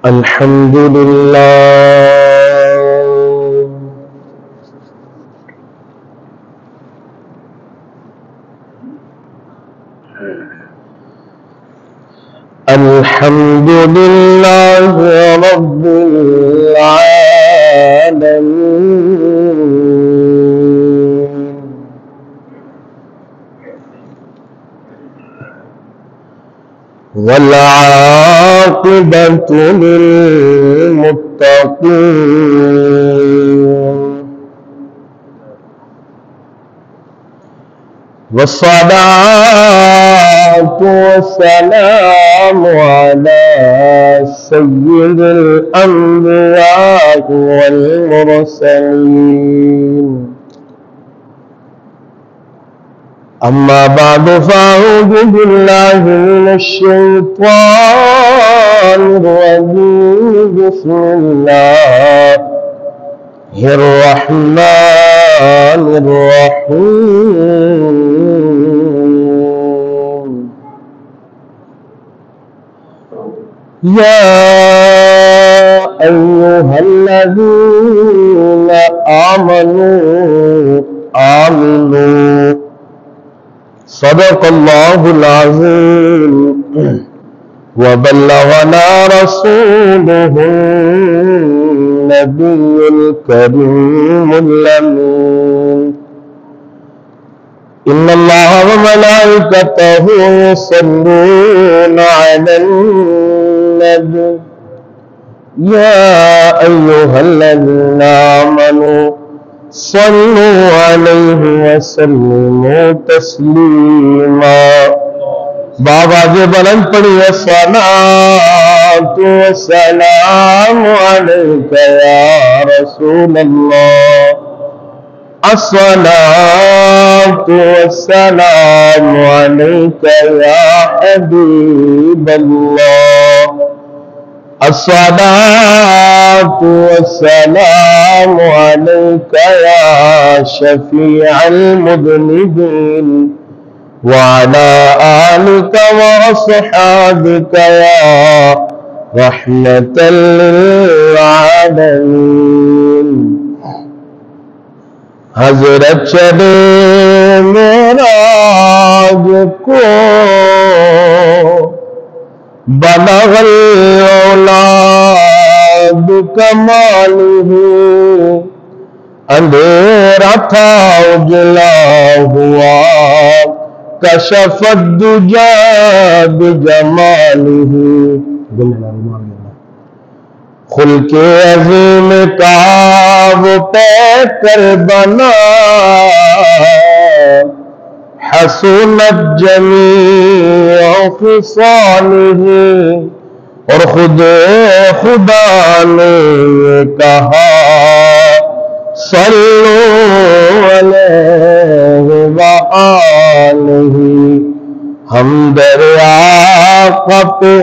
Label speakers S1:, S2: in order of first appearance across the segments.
S1: الحمد لله الحمد لله رب العالمين والعاقبة للمتقين والصلاة والسلام على سيد الأنبياء والمرسلين أما بعد فأعوذ بالله من الشيطان الرجيم بسم الله الرحمن الرحيم يا أيها الذين آمنوا صدق الله العظيم وبلغنا رسوله النبي الكريم الأمين إن الله وملائكته يصلون على النبي يا أيها الذين آمنوا صلوا عليه وسلموا تسليما بابا جی بلند پڑھی الصلاة والسلام عليك يا رسول الله الصلاة والسلام عليك يا حبيب الله الصلاة والسلام عليك يا شفيع المذنبين وعلى آلك وأصحابك يا رحمة للعالمين حضرت چلے معراج کو بلغ الأولاد کمالہ اندھیرا تھا اجلا ہوا کشف الدجا بجمالہ خلق عظیم کا وہ پیکر بنا حسنت جمیع خصالہ اور خدا نے کہا صلو علیہ وآلہ ہم در آقا پہ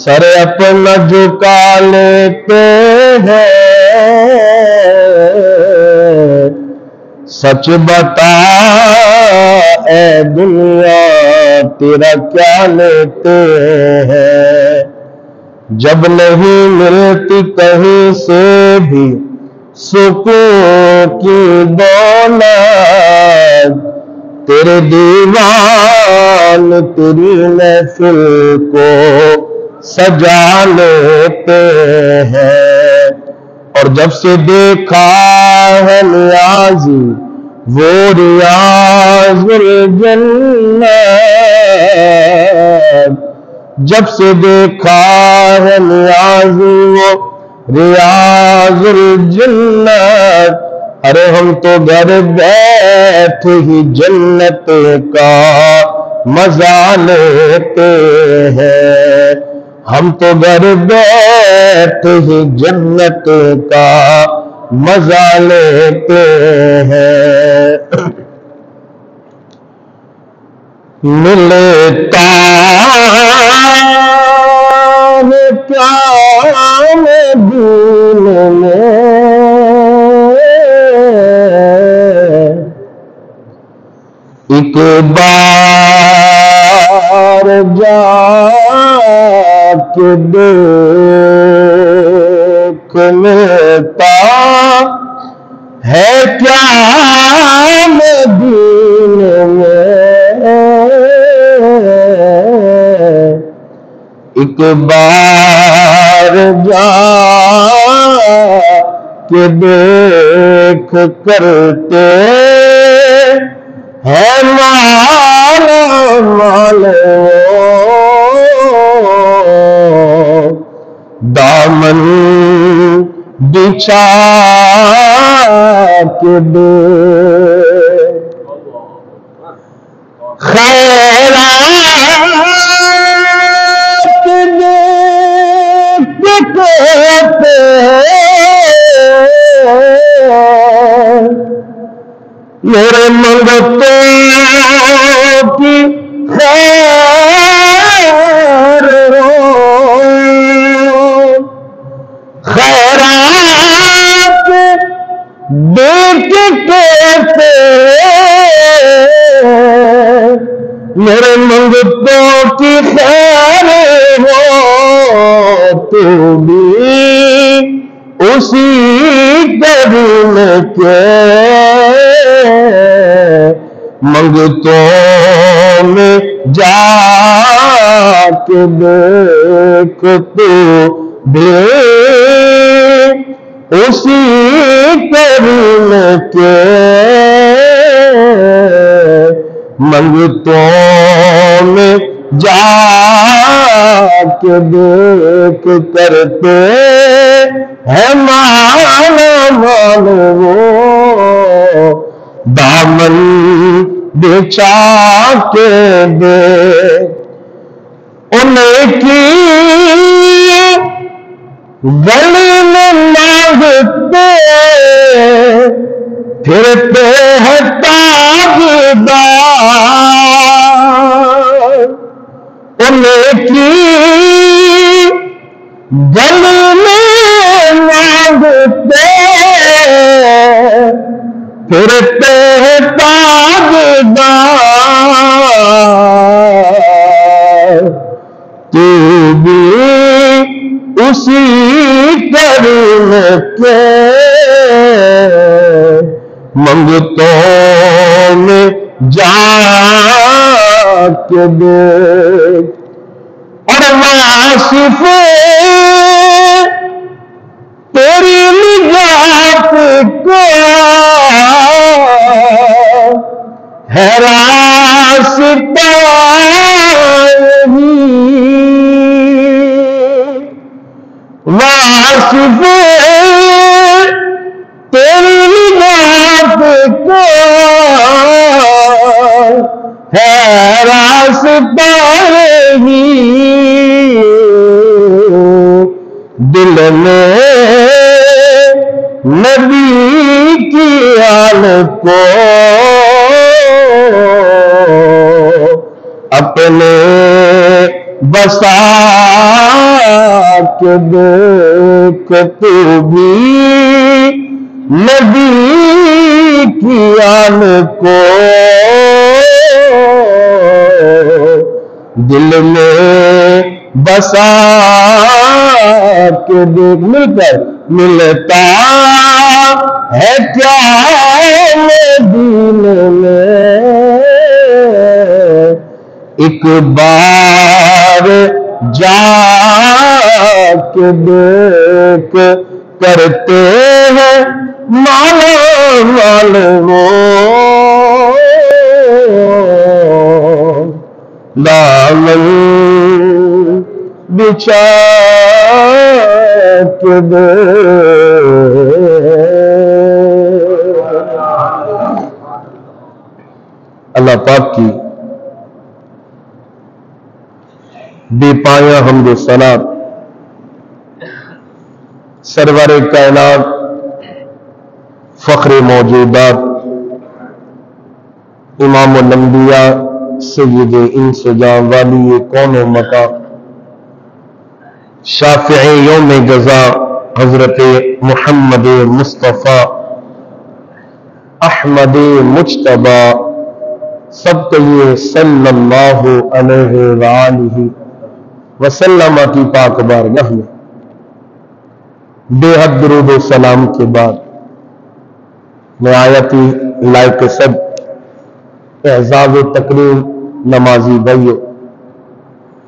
S1: سر اپنا جھکا لیتے ہیں سچ بتا اے دنیا تیرا کیا لیتے ہیں جب نہیں ملتی کہیں سے بھی سکون کی دولت تیرے دیوان تیری محفل کو سجا لیتے ہیں اور جب سے دیکھا ہے نیازی وہ ریاض الجنت جب سے دیکھا ہے نیازی وہ ریاض الجنت ارے ہم تو گھر بیٹھ ہی جنت کا مزہ لیتے ہیں ہم تو گھر بیٹھ ہی جنت کا مزہ لیتے ہیں ملتا ہے پیام دل میں ایک بار جا کہ دیکھ لیتا ہے کیا مدینے میں ایک بار جا کہ دیکھ کرتے ہے مال مال دامن بچھا کے دے خیرات دیکھتے میرے منگتوں کی خیر خیرات دیکھتے میرے منگتوں کی خیر ہو تو بھی اسی کرم کے منگتوں میں جا کے دیکھ تو بھی اسی کرم کے منگتوں میں جا کے دیکھ کرتے ہے مان مان وہ دامن بچھا کے دے انہیں کی گلی میں مانگتے پھرتے ہیں تاجدار انہیں کی گلی میں مانگتے پھرتے ہیں تاجدار تو بھی اسی کرم کے منگتوں میں جا کے دیکھ اور واصف تیری نجات کو ہے راستہ واصف تیری نجات کو ہے راستہ دل میں نبی کی حالت کو اپنے بسا کے دیکھ تو بھی نبی کی حالت کو دل میں بسا کے دیکھ مل کر ملتا ہے کیا مدینے میں ایک بار جا کے دیکھ کرتے ہیں مالا مال وہ دامن بچھا کے دے اللہ پاک کی بے پایا حمد و ثنا سرور کائنات فخر موجودات امام الانبیاء سید انس و جاں والی کون و مکان شافع یوم جزا حضرت محمد مصطفیٰ احمد مجتبی سب کہیے صلی اللہ علیہ وآلہ وسلم کی پاک بارگاہ میں بے حد درود و سلام کے بعد نہایتی لائق سب اعزاز و تکریم نمازی بھائیو،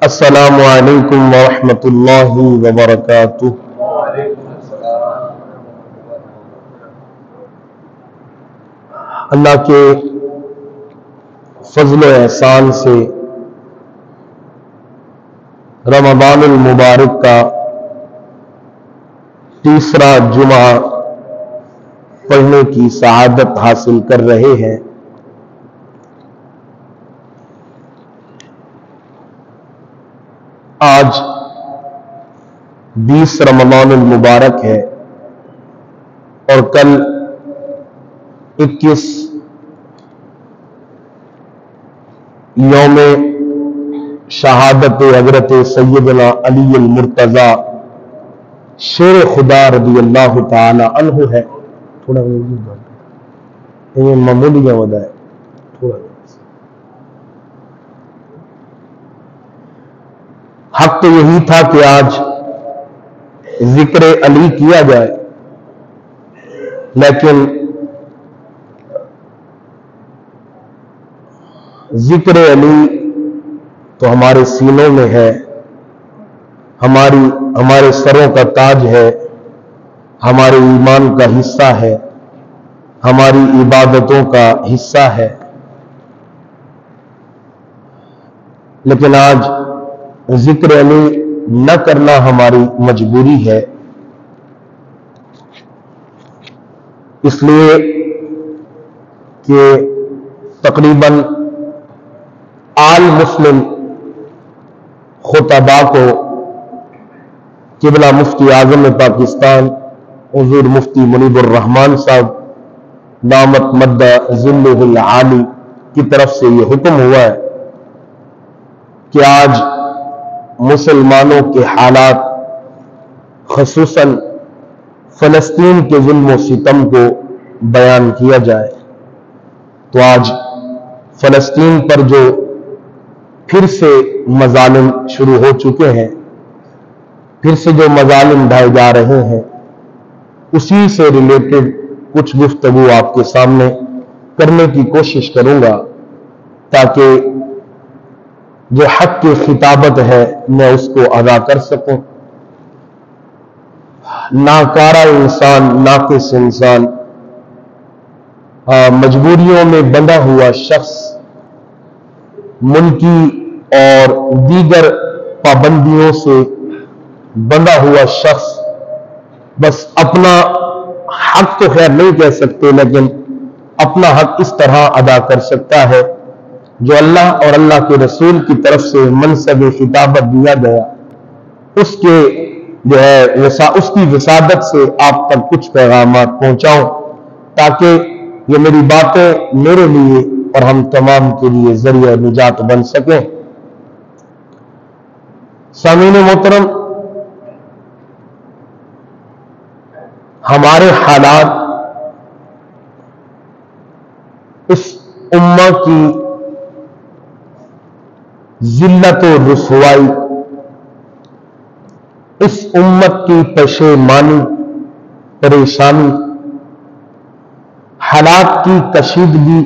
S1: السلام علیکم ورحمۃ اللہ وبرکاتہ۔ اللہ کے فضل و احسان سے رمضان المبارک کا تیسرا جمعہ پڑھنے کی سعادت حاصل کر رہے ہیں۔ آج 20 رمضان المبارک ہے اور کل 21 یوم شہادت حضرت سیدنا علی المرتضی شیر خدا رضی اللہ تعالی عنہ ہے۔ تھوڑا یہ معمولی وجہ ہے، تھوڑا حق تو یہی تھا کہ آج ذکر علی کیا جائے، لیکن ذکر علی تو ہمارے سینوں میں ہے، ہمارے سروں کا تاج ہے، ہمارے ایمان کا حصہ ہے، ہماری عبادتوں کا حصہ ہے، لیکن آج ذکر علی نہ کرنا ہماری مجبوری ہے، اس لیے کہ تقریباً آل مسلم خطباء کو قبلہ مفتی اعظم پاکستان حضور مفتی منیب الرحمان صاحب دامت مد ظلہ العالی کی طرف سے یہ حکم ہوا ہے کہ آج مسلمانوں کے حالات، خصوصاً فلسطین کے ظلم و ستم کو بیان کیا جائے۔ تو آج فلسطین پر جو پھر سے مظالم شروع ہو چکے ہیں، پھر سے جو مظالم ڈھائے جا رہے ہیں، اسی سے ریلیٹڈ کچھ گفتگو آپ کے سامنے کرنے کی کوشش کروں گا تاکہ جو حق کی خطابت ہے میں اس کو ادا کر سکوں۔ ناکارہ انسان، ناقص انسان، مجبوریوں میں بندھا ہوا شخص، ملکی اور دیگر پابندیوں سے بندھا ہوا شخص بس اپنا حق تو خیر نہیں کہہ سکتے، لیکن اپنا حق اس طرح ادا کر سکتا ہے جو اللہ اور اللہ کے رسول کی طرف سے منصب خطابت دیا گیا، اس کے جو ہے اس کی وسادت سے آپ تک کچھ پیغامات پہنچاؤں تاکہ یہ میری باتیں میرے لیے اور ہم تمام کے لیے ذریعہ نجات بن سکیں۔ سامعین محترم، ہمارے حالات اس امہ کی ذلت و رسوائی، اس امت کی پشیمانی، پریشانی، حالات کی کشیدگی،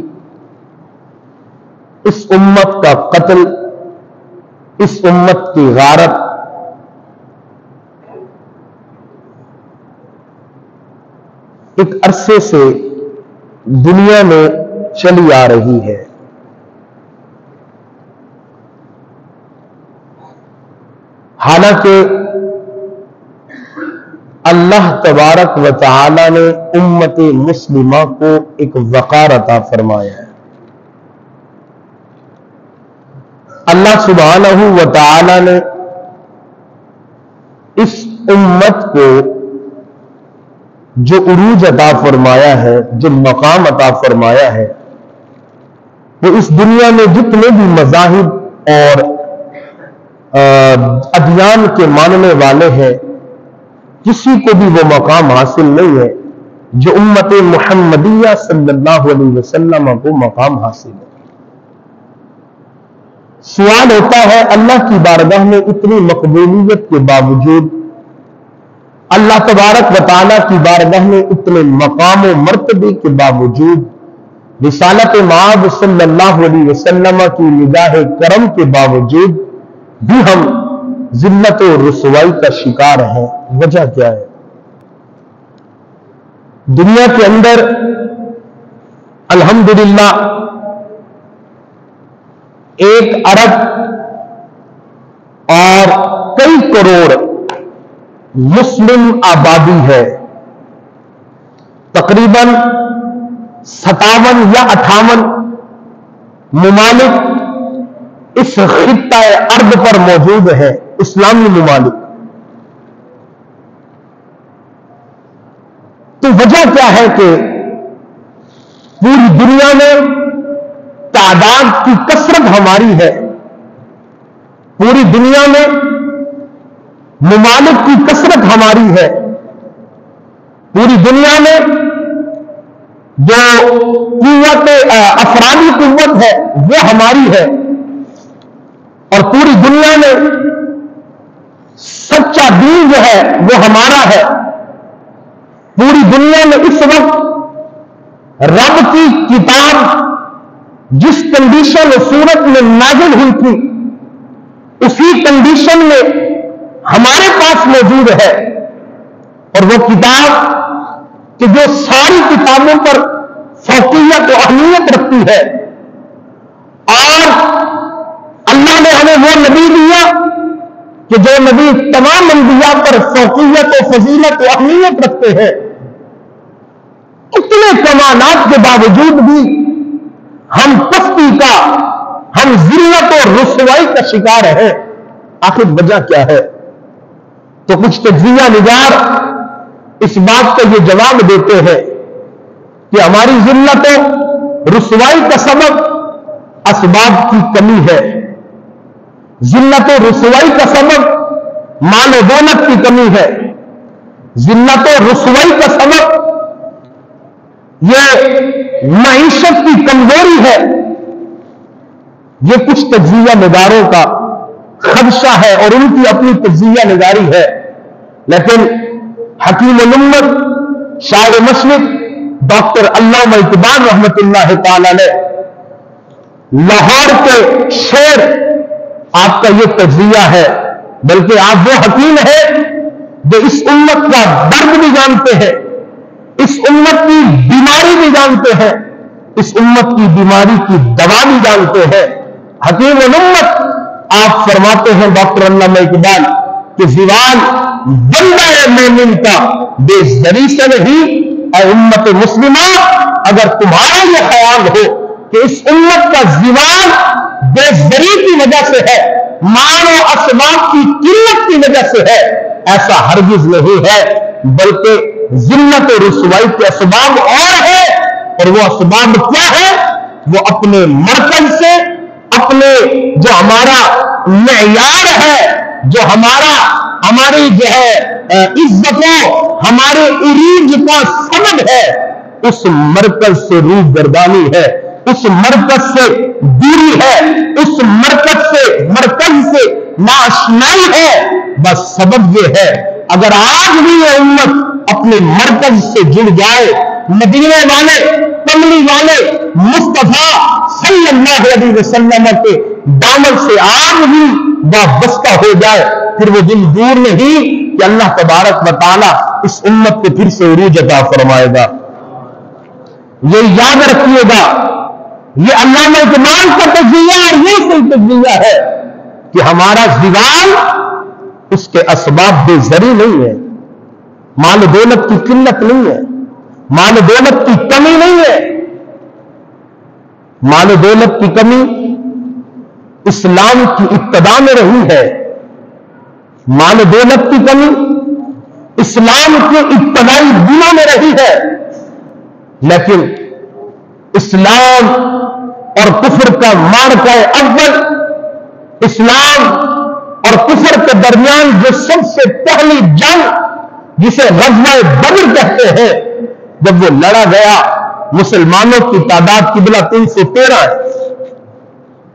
S1: اس امت کا قتل، اس امت کی غارت، ایک عرصے سے دنیا میں چلی آ رہی ہے۔ حالانکہ اللہ تبارک و تعالی نے امت مسلمہ کو ایک وقار عطا فرمایا ہے۔ اللہ سبحانہ و تعالی نے اس امت کو جو عروج عطا فرمایا ہے، جو مقام عطا فرمایا ہے، وہ اس دنیا میں جتنے بھی مذاہب اور ادیان کے ماننے والے ہیں، کسی کو بھی وہ مقام حاصل نہیں ہے جو امت محمدیہ صلی اللہ علیہ وسلم کو مقام حاصل ہے۔ سوال ہوتا ہے اللہ کی بارگاہ میں اتنی مقبولیت کے باوجود، اللہ تبارک و تعالیٰ کی بارگاہ میں اتنے مقام و مرتبے کے باوجود، رسالت مآب صلی اللہ علیہ وسلم کی نگاہ کرم کے باوجود بھی ہم ذلت و رسوائی کا شکار ہیں۔ وجہ کیا ہے؟ دنیا کے اندر الحمدللہ 1 ارب اور کئی کروڑ مسلم آبادی ہے، تقریباً 57 یا 58 ممالک اس خطہ ارض پر موجود ہے، اسلامی ممالک۔ تو وجہ کیا ہے کہ پوری دنیا میں تعداد کی کثرت ہماری ہے، پوری دنیا میں ممالک کی کثرت ہماری ہے، پوری دنیا میں جو قوت افرادی قوت ہے وہ ہماری ہے، اور پوری دنیا میں سچا دین جو ہے وہ ہمارا ہے۔ پوری دنیا میں اس وقت رب کی کتاب جس کنڈیشن و صورت میں نازل ہوئی تھی اسی کنڈیشن میں ہمارے پاس موجود ہے، اور وہ کتاب کہ جو ساری کتابوں پر فوقیت و اہمیت رکھتی ہے، اور اللہ نے ہمیں وہ نبی دیا کہ جو نبی تمام انبیاء پر فوقیت و فضیلت و اہمیت رکھتے ہیں، اتنے کمالات کے باوجود بھی ہم پستی کا، ہم ذلت و رسوائی کا شکار ہیں۔ آخر وجہ کیا ہے؟ تو کچھ تجزیہ نگار اس بات کا یہ جواب دیتے ہیں کہ ہماری ذلت و رسوائی کا سبب اسباب کی کمی ہے، ذلت و رسوائی کا سبب مال و دولت کی کمی ہے، ذلت و رسوائی کا سبب یہ معیشت کی کمزوری ہے۔ یہ کچھ تجزیہ نگاروں کا خدشہ ہے اور ان کی اپنی تجزیہ نگاری ہے، لیکن حکیم الامت شاعر مشرق ڈاکٹر علامہ اقبال رحمت اللہ تعالی علیہ لاہور کے شعر آپ کا یہ تجزیہ ہے، بلکہ آپ وہ حکیم ہیں جو اس امت کا درد بھی جانتے ہیں، اس امت کی بیماری بھی جانتے ہیں، اس امت کی بیماری کی دوا بھی جانتے ہیں۔ حکیم الامت آپ فرماتے ہیں ڈاکٹر علامہ اقبال کہ زوال بندہ مومن کا بے زری سے نہیں، اے امت مسلمہ اگر تمہارا یہ خیال ہو کہ اس امت کا زوال بے زری کی وجہ سے ہے، مال و اسباب کی قلت کی وجہ سے ہے، ایسا ہرگز نہیں ہے، بلکہ ذلت و رسوائی کے اسباب اور ہے، اور وہ اسباب کیا ہے؟ وہ اپنے مرکز سے، اپنے جو ہمارا معیار ہے، جو ہماری جو ہے عزتوں، ہمارے عروج کا سبب ہے، اس مرکز سے روح گردانی ہے، اس مرکز سے دوری ہے، اس مرکز سے ناشنائی ہے۔ بس سبب یہ ہے، اگر آج بھی یہ امت اپنے مرکز سے جڑ جائے، مدینے والے، کملی والے مصطفیٰ صلی اللہ علیہ وسلم کے دامن سے آج بھی وابستہ ہو جائے، پھر وہ دن دور نہیں کہ اللہ تبارک و تعالی اس امت کو پھر سے عروج عطا فرمائے گا۔ یہ یاد رکھیے گا، یہ علامہ اقبال کا تجزیہ اور یہ صحیح تجزیہ ہے کہ ہمارا زوال اس کے اسباب بے زری نہیں ہے، مال و دولت کی قلت نہیں ہے، مال و دولت کی کمی نہیں ہے۔ مال و دولت کی کمی اسلام کی ابتدا میں رہی ہے، مال و دولت کی کمی اسلام کے ابتدائی دنوں میں رہی ہے، لیکن اسلام اور کفر کا معرکہ اول، اسلام اور کفر کے درمیان جو سب سے پہلی جنگ جسے غزوہ بدر کہتے ہیں، جب وہ لڑا گیا، مسلمانوں کی تعداد قبلہ 313 ہے،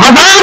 S1: 1000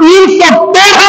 S1: 313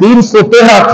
S1: 313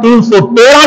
S1: 313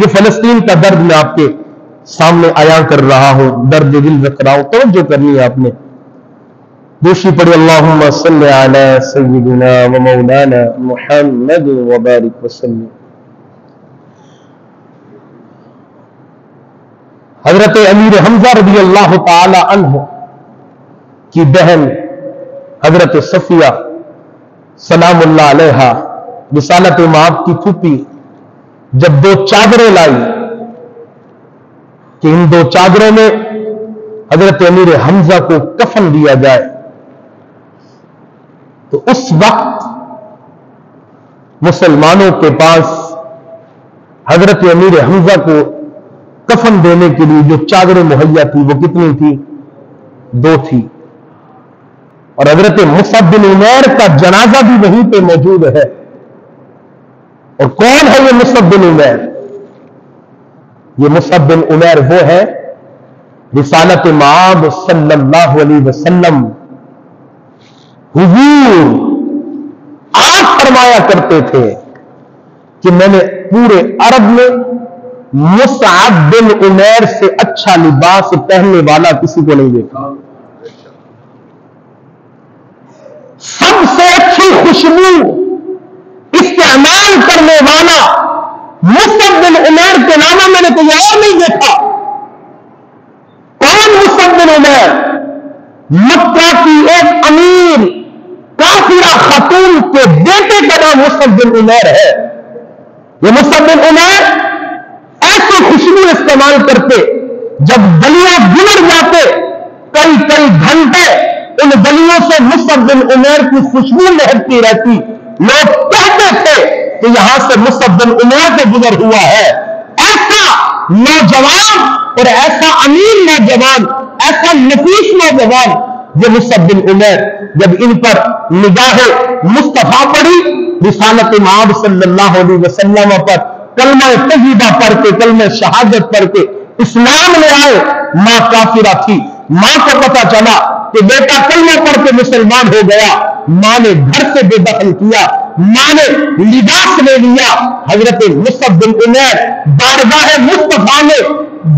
S1: یہ فلسطین کا درد میں آپ کے سامنے عیاں کر رہا ہوں، درد دل رکھ رہا ہوں، توجہ کرنی ہے آپ نے. دوسری پڑھی اللہم صلی علی سیدنا و مولانا محمد وبارک وسلم. حضرت امیر حمزہ رضی اللہ تعالی عنہ کی بہن حضرت صفیہ سلام اللہ علیہا رسالت مآب کی پھوپھی جب 2 چادریں لائی کہ ان 2 چادروں میں حضرت امیر حمزہ کو کفن دیا جائے، تو اس وقت مسلمانوں کے پاس حضرت امیر حمزہ کو کفن دینے کے لیے جو چادریں مہیا تھی وہ کتنی تھی؟ 2 تھی. اور حضرت مصعب بن عمیر کا جنازہ بھی وہیں پہ موجود ہے. اور کون ہے یہ مصعب بن عمیر؟ یہ مصعب بن عمیر وہ ہے رسالت مآب صلی اللہ علیہ وسلم حضور آپ فرمایا کرتے تھے کہ میں نے پورے عرب میں مصعب بن عمیر سے اچھا لباس پہننے والا کسی کو نہیں دیکھا. سب سے اچھی خوشبو استعمال کرنے والا مصعب بن عمیر کے علاوہ میں نے کوئی اور نہیں دیکھا. کون مصعب بن عمیر؟ مکہ کی ایک امیر کافرہ خاتون کے بیٹے کا نام مصعب بن عمیر ہے. یہ مصعب بن عمیر ایسی خوشبو استعمال کرتے جب گلیاں گزر جاتے کئی کئی گھنٹے ان گلیوں سے مصعب بن عمیر کی خوشبو لہرتی رہتی. لوگ کہتے تھے کہ یہاں سے مصعب بن عمیر سے گزر ہوا ہے. ایسا نوجوان اور ایسا امیر نوجوان، ایسا نفیس نوجوان یہ مصعب بن عمیر. جب ان پر نگاہ مصطفیٰ پڑی رسالت مآب صلی اللہ علیہ وسلم پر، کلمہ طیبہ پڑھ کے، کلمہ شہادت پڑھ کے اسلام لے آئے. ماں کافرہ تھی، ماں کو پتا چلا کہ بیٹا کلمہ پڑھ کے مسلمان ہو گیا. ماں نے گھر سے بے دخل کیا، ماں نے لباس لے لیا. حضرت مصعب بن عمیر بارگاہ مصطفیٰ میں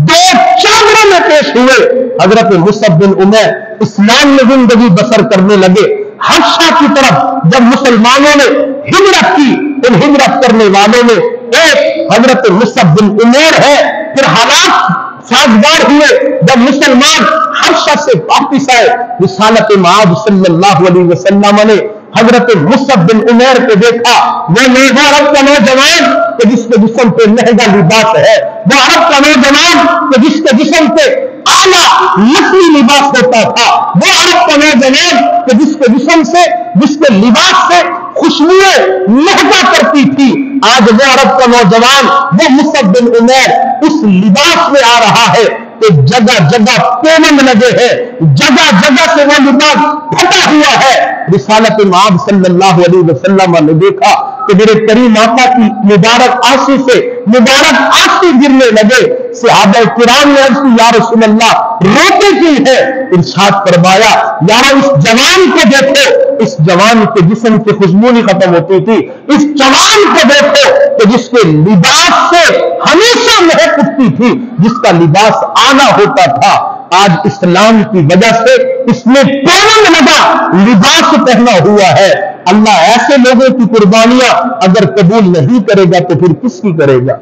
S1: 2 چادروں میں پیش ہوئے. حضرت مصعب بن عمیر اسلام میں زندگی بسر کرنے لگے. حبشہ کی طرف جب مسلمانوں نے ہجرت کی، ان ہجرت کرنے والوں میں ایک حضرت مصعب بن عمیر ہے. پھر حالات سازگار ہوئے جب مسلمان حبشہ سے واپس آئے. رسالت مآب صلی اللہ علیہ وسلم نے حضرت مصعب بن عمیر کو دیکھا. وہ عرب کا نوجوان کہ جس کے جسم پہ مہنگا لباس ہے، وہ عرب کا نوجوان کہ جس کے جسم پہ اعلیٰ نسلی لباس ہوتا تھا، وہ عرب کا نوجوان کہ جس کے جسم سے، جس کے لباس سے خوشبوئیں مہکا کرتی تھی. آج وہ عرب کا نوجوان، وہ مصعب بن عمیر اس لباس میں آ رہا ہے کہ جگہ جگہ پیمند لگے ہیں، جگہ جگہ سے وہ لباس پھٹا ہوا ہے. رسالت مآب صلی اللہ علیہ وسلم نے دیکھا کہ میرے کریم آقا کی مبارک آنسو سے مبارک آنسو گرنے لگے. صحابہ کرام نے عرض کی یا رسول اللہ روتے کیوں ہے؟ ارشاد فرمایا یار اس جوان کو دیکھو، اس جوان کے جسم کی خوشبو نہیں ختم ہوتی تھی. اس جوان کو دیکھو کہ جس کے لباس سے ہمیشہ مہک اٹھتی تھی، جس کا لباس آنا ہوتا تھا. آج اسلام کی وجہ سے اس میں پیمند لگا لباس پہنا ہوا ہے. اللہ ایسے لوگوں کی قربانیاں اگر قبول نہیں کرے گا تو پھر کس کی کرے گا؟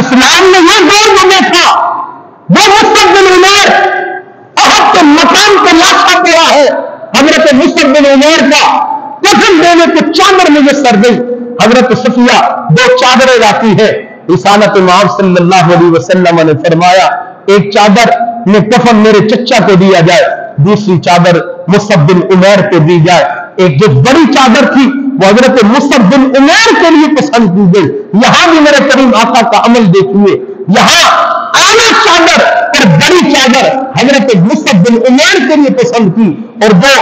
S1: اسلام نے یہ دور میں دیکھا، وہ مصعب بن عمیر احد کے مقام پر لاشا پڑا ہے. حضرت مصعب بن عمیر کا کفن دینے کو چادر میسر گئی. حضرت صفیہ 2 چادریں لاتی ہے. رسالت مآب صلی اللہ علیہ وسلم نے فرمایا ایک چادر میں کفن میرے چچا کو دیا جائے، دوسری چادر مصعب بن عمیر کو دی جائے. ایک جو بڑی چادر تھی وہ حضرت مصعب بن عمیر کے لیے پسند کی گئی. یہاں بھی میرے کریم آقا کا عمل دیکھیے، یہاں اعلیٰ چادر اور بڑی چادر حضرت مصعب بن عمیر کے لیے پسند کی، اور جو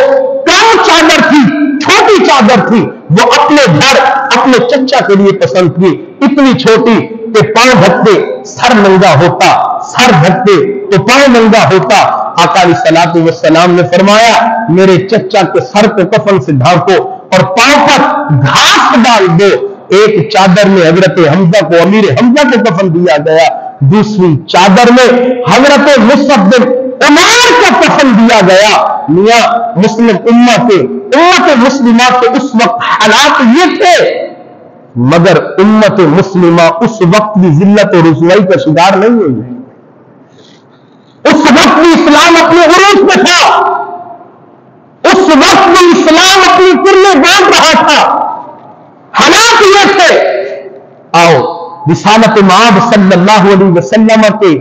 S1: کم چادر تھی، چھوٹی چادر تھی، وہ اپنے گھر اپنے چچا کے لیے پسند کی. اتنی چھوٹی کہ پاؤں ڈھکتے سر ننگا ہوتا، سر ڈھکتے تو پاؤں ننگا ہوتا. آقا علیہ الصلوۃ والسلام نے فرمایا میرے چچا کے سر کو کفن سے ڈھانپو اور پاؤں پر گھاس ڈال دو. ایک چادر میں حضرت حمزہ کو، امیر حمزہ کو کفن دیا گیا، دوسری چادر میں حضرت مصعب بن عمیر کا کفن دیا گیا۔ میاں مسلم امت مسلمہ کے اس وقت حالات یہ تھے، مگر امت مسلمہ اس وقت بھی ذلت و رسوائی کا شکار نہیں ہوئی۔ اس وقت بھی اسلام اپنے عروج میں تھا، اس وقت بھی اسلام اپنی کرلے باندھ رہا تھا۔ حالات یہ تھے، آؤ رسالت مآب صلی اللہ علیہ وسلم کے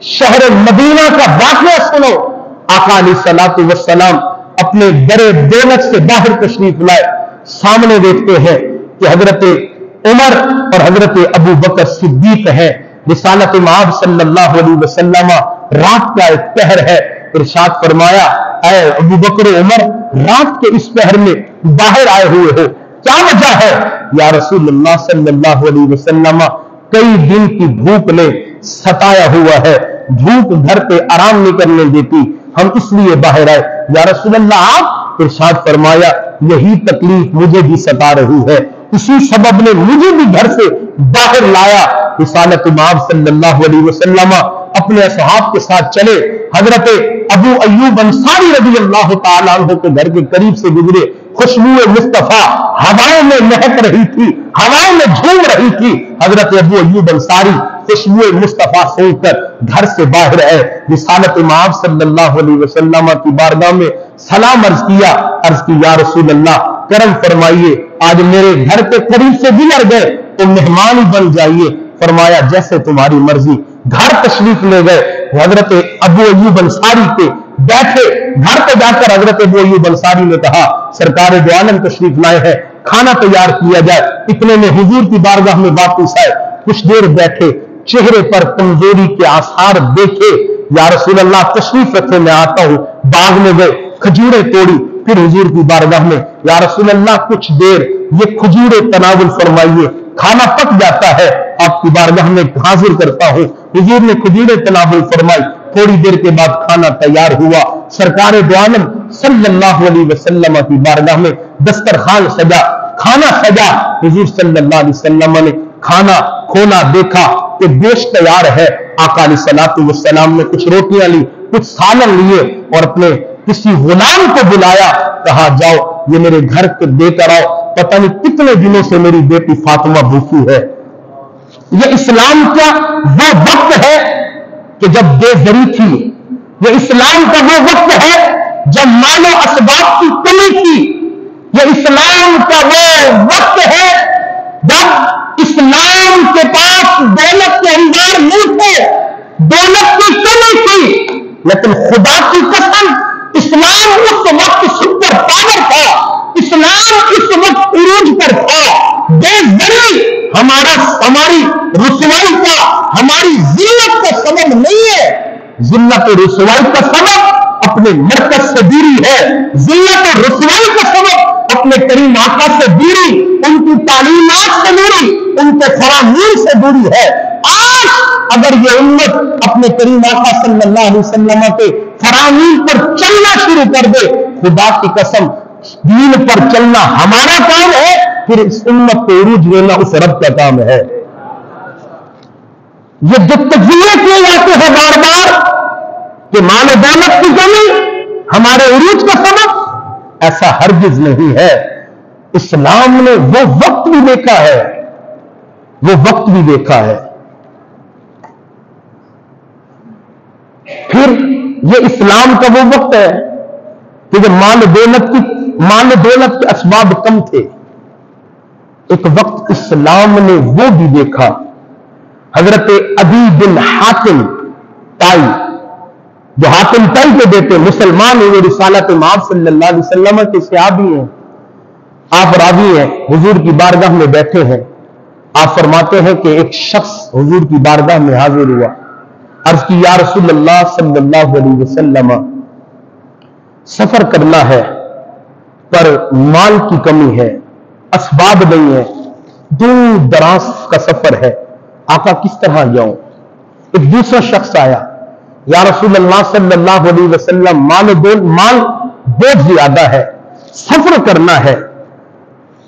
S1: شہر مدینہ کا واقعہ سنو۔ آقا علیہ الصلوۃ والسلام اپنے در دولت سے باہر تشریف لائے، سامنے دیکھتے ہیں کہ حضرت عمر اور حضرت ابو بکر صدیق ہے۔ رسالت مآب صلی اللہ علیہ وسلم رات کا ایک پہر ہے، ارشاد فرمایا اے ابو بکر و عمر، رات کے اس پہر میں باہر آئے ہوئے ہو، کیا وجہ ہے؟ یا رسول اللہ صلی اللہ علیہ وسلم، کئی دن کی بھوک نے ستایا ہوا ہے، بھوک گھر پہ آرام نہیں کرنے دیتی، ہم اس لیے باہر آئے۔ یا رسول اللہ آپ؟ ارشاد فرمایا یہی تکلیف مجھے بھی ستا رہی ہے، اسی سبب نے مجھے بھی گھر سے باہر لایا۔ رسالت مآب صلی اللہ علیہ وسلم اپنے اصحاب کے ساتھ چلے، حضرت ابو ایوب انصاری رضی اللہ تعالیٰ عنہ کے گھر کے قریب سے گزرے، خوشبو مصطفیٰ ہوائیں میں مہک رہی تھی، ہوائیں میں جھوم رہی تھی۔ حضرت ابو ایوب انصاری خوشبو مصطفیٰ سن کر گھر سے باہر آئے، رسالت مآب صلی اللہ علیہ وسلم کی بارگاہ میں سلام عرض کیا، عرض کی یا رسول اللہ کرم فرمائیے، آج میرے گھر کے قریب سے گزر گئے تو مہمان ہی بن جائیے۔ فرمایا جیسے تمہاری مرضی۔ گھر تشریف لے گئے، حضرت ابو ایوب انصاری کے بیٹھے، گھر پہ جا کر حضرت ابو ایوب انصاری نے کہا سرکار دو عالم تشریف لائے ہیں، کھانا تیار کیا جائے۔ اتنے میں حضور کی بارگاہ میں واپس آئے، کچھ دیر بیٹھے، چہرے پر کمزوری کے آثار دیکھے۔ یا رسول اللہ تشریف رکھے میں آتا ہوں۔ باغ میں گئے، کھجوریں توڑی، پھر حضور کی بارگاہ میں یا رسول اللہ کچھ دیر یہ کھجوریں تناول فرمائیے، کھانا پک جاتا ہے، آپ کی بارگاہ میں حاضر کرتا ہوں۔ حضور نے کھجوریں تناول فرمائی، تھوڑی دیر کے بعد کھانا تیار ہوا۔ سرکار دو عالم صلی اللہ علیہ وسلم کی بارگاہ میں دسترخوان سجا، کھانا سجا۔ حضور صلی اللہ علیہ وسلم نے کھانا کھولا، دیکھا کہ گوشت تیار ہے۔ آقا علیہ الصلوۃ والسلام نے کچھ روٹیاں لی، کچھ سالن لیے اور اپنے کسی غلام کو بلایا، کہا جاؤ یہ میرے گھر کو دے کر آؤ، پتہ نہیں کتنے دنوں سے میری بیٹی فاطمہ بھوکی ہے۔ یہ اسلام کا وہ وقت ہے کہ جب بے زری تھی، یہ اسلام کا وہ وقت ہے جب مال و اسباب کی کمی تھی، یہ اسلام کا وہ وقت ہے جب اسلام کے پاس دولت کے انبار نہیں تھے، دولت کی کمی تھی، لیکن خدا کی قسم اسلام اس وقت سپر پاور تھا، اسلام اس وقت عروج پر تھا۔ بے زری ہماری رسوائی کا، ہماری ذلت کا سبب نہیں ہے، ذلت و رسوائی کا سبب اپنے مرکز سے دوری ہے، ذلت و رسوائی کا سبب اپنے کریم آقا سے دوری، ان کی تعلیمات سے دوری، ان کے فرامین سے دوری ہے۔ آج اگر یہ امت اپنے کریم آقا صلی اللہ علیہ وسلم کے فرامین پر چلنا شروع کر دے، خدا کی قسم دین پر چلنا ہمارا کام ہے، پھر اس امت کو عروج دینا اس رب کا کام ہے۔ یہ جو تجزیے کیے جاتے ہیں بار بار کہ مال و دولت کی کمی ہمارے عروج کا سبب، ایسا ہرگز نہیں ہے۔ اسلام نے وہ وقت بھی دیکھا ہے، وہ وقت بھی دیکھا ہے۔ پھر یہ اسلام کا وہ وقت ہے کہ جب مال و دولت کے اسباب کم تھے، ایک وقت اسلام نے وہ بھی دیکھا۔ حضرت عدی بن حاتم تائی، جو حاتم تائی کو دیتے مسلمان ہیں، وہ رسالت مآب صلی اللہ علیہ وسلم کے صحابی ہیں، آپ راوی ہیں، حضور کی بارگاہ میں بیٹھے ہیں۔ آپ فرماتے ہیں کہ ایک شخص حضور کی بارگاہ میں حاضر ہوا، عرض کی یا رسول اللہ صلی اللہ علیہ وسلم سفر کرنا ہے پر مال کی کمی ہے، اسباب نہیں ہے، دور دراز کا سفر ہے، آقا کس طرح جاؤں؟ ایک دوسرا شخص آیا، یا رسول اللہ صلی اللہ علیہ وسلم مال بہت زیادہ ہے، سفر کرنا ہے،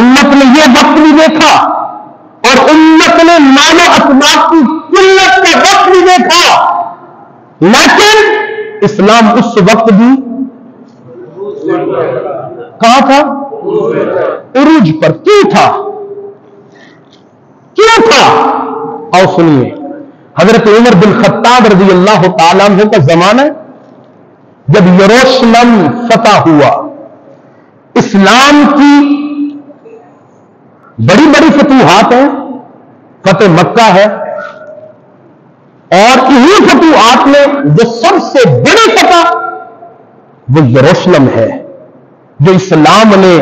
S1: امت نے یہ وقت بھی دیکھا اور امت نے مال و اسباب کی قلت کا وقت بھی دیکھا، لیکن اسلام اس وقت بھی کہاں تھا؟ عروج پر۔ کیوں تھا؟ کیوں تھا؟ آؤ سنیے۔ حضرت عمر بن خطاب رضی اللہ تعالیٰ عنہ کا زمانہ جب یروشلم فتح ہوا، اسلام کی بڑی بڑی فتوحات ہیں، فتح مکہ ہے، اور انہی فتوحات میں جو سب سے بڑی فتح وہ یروشلم ہے، جو اسلام نے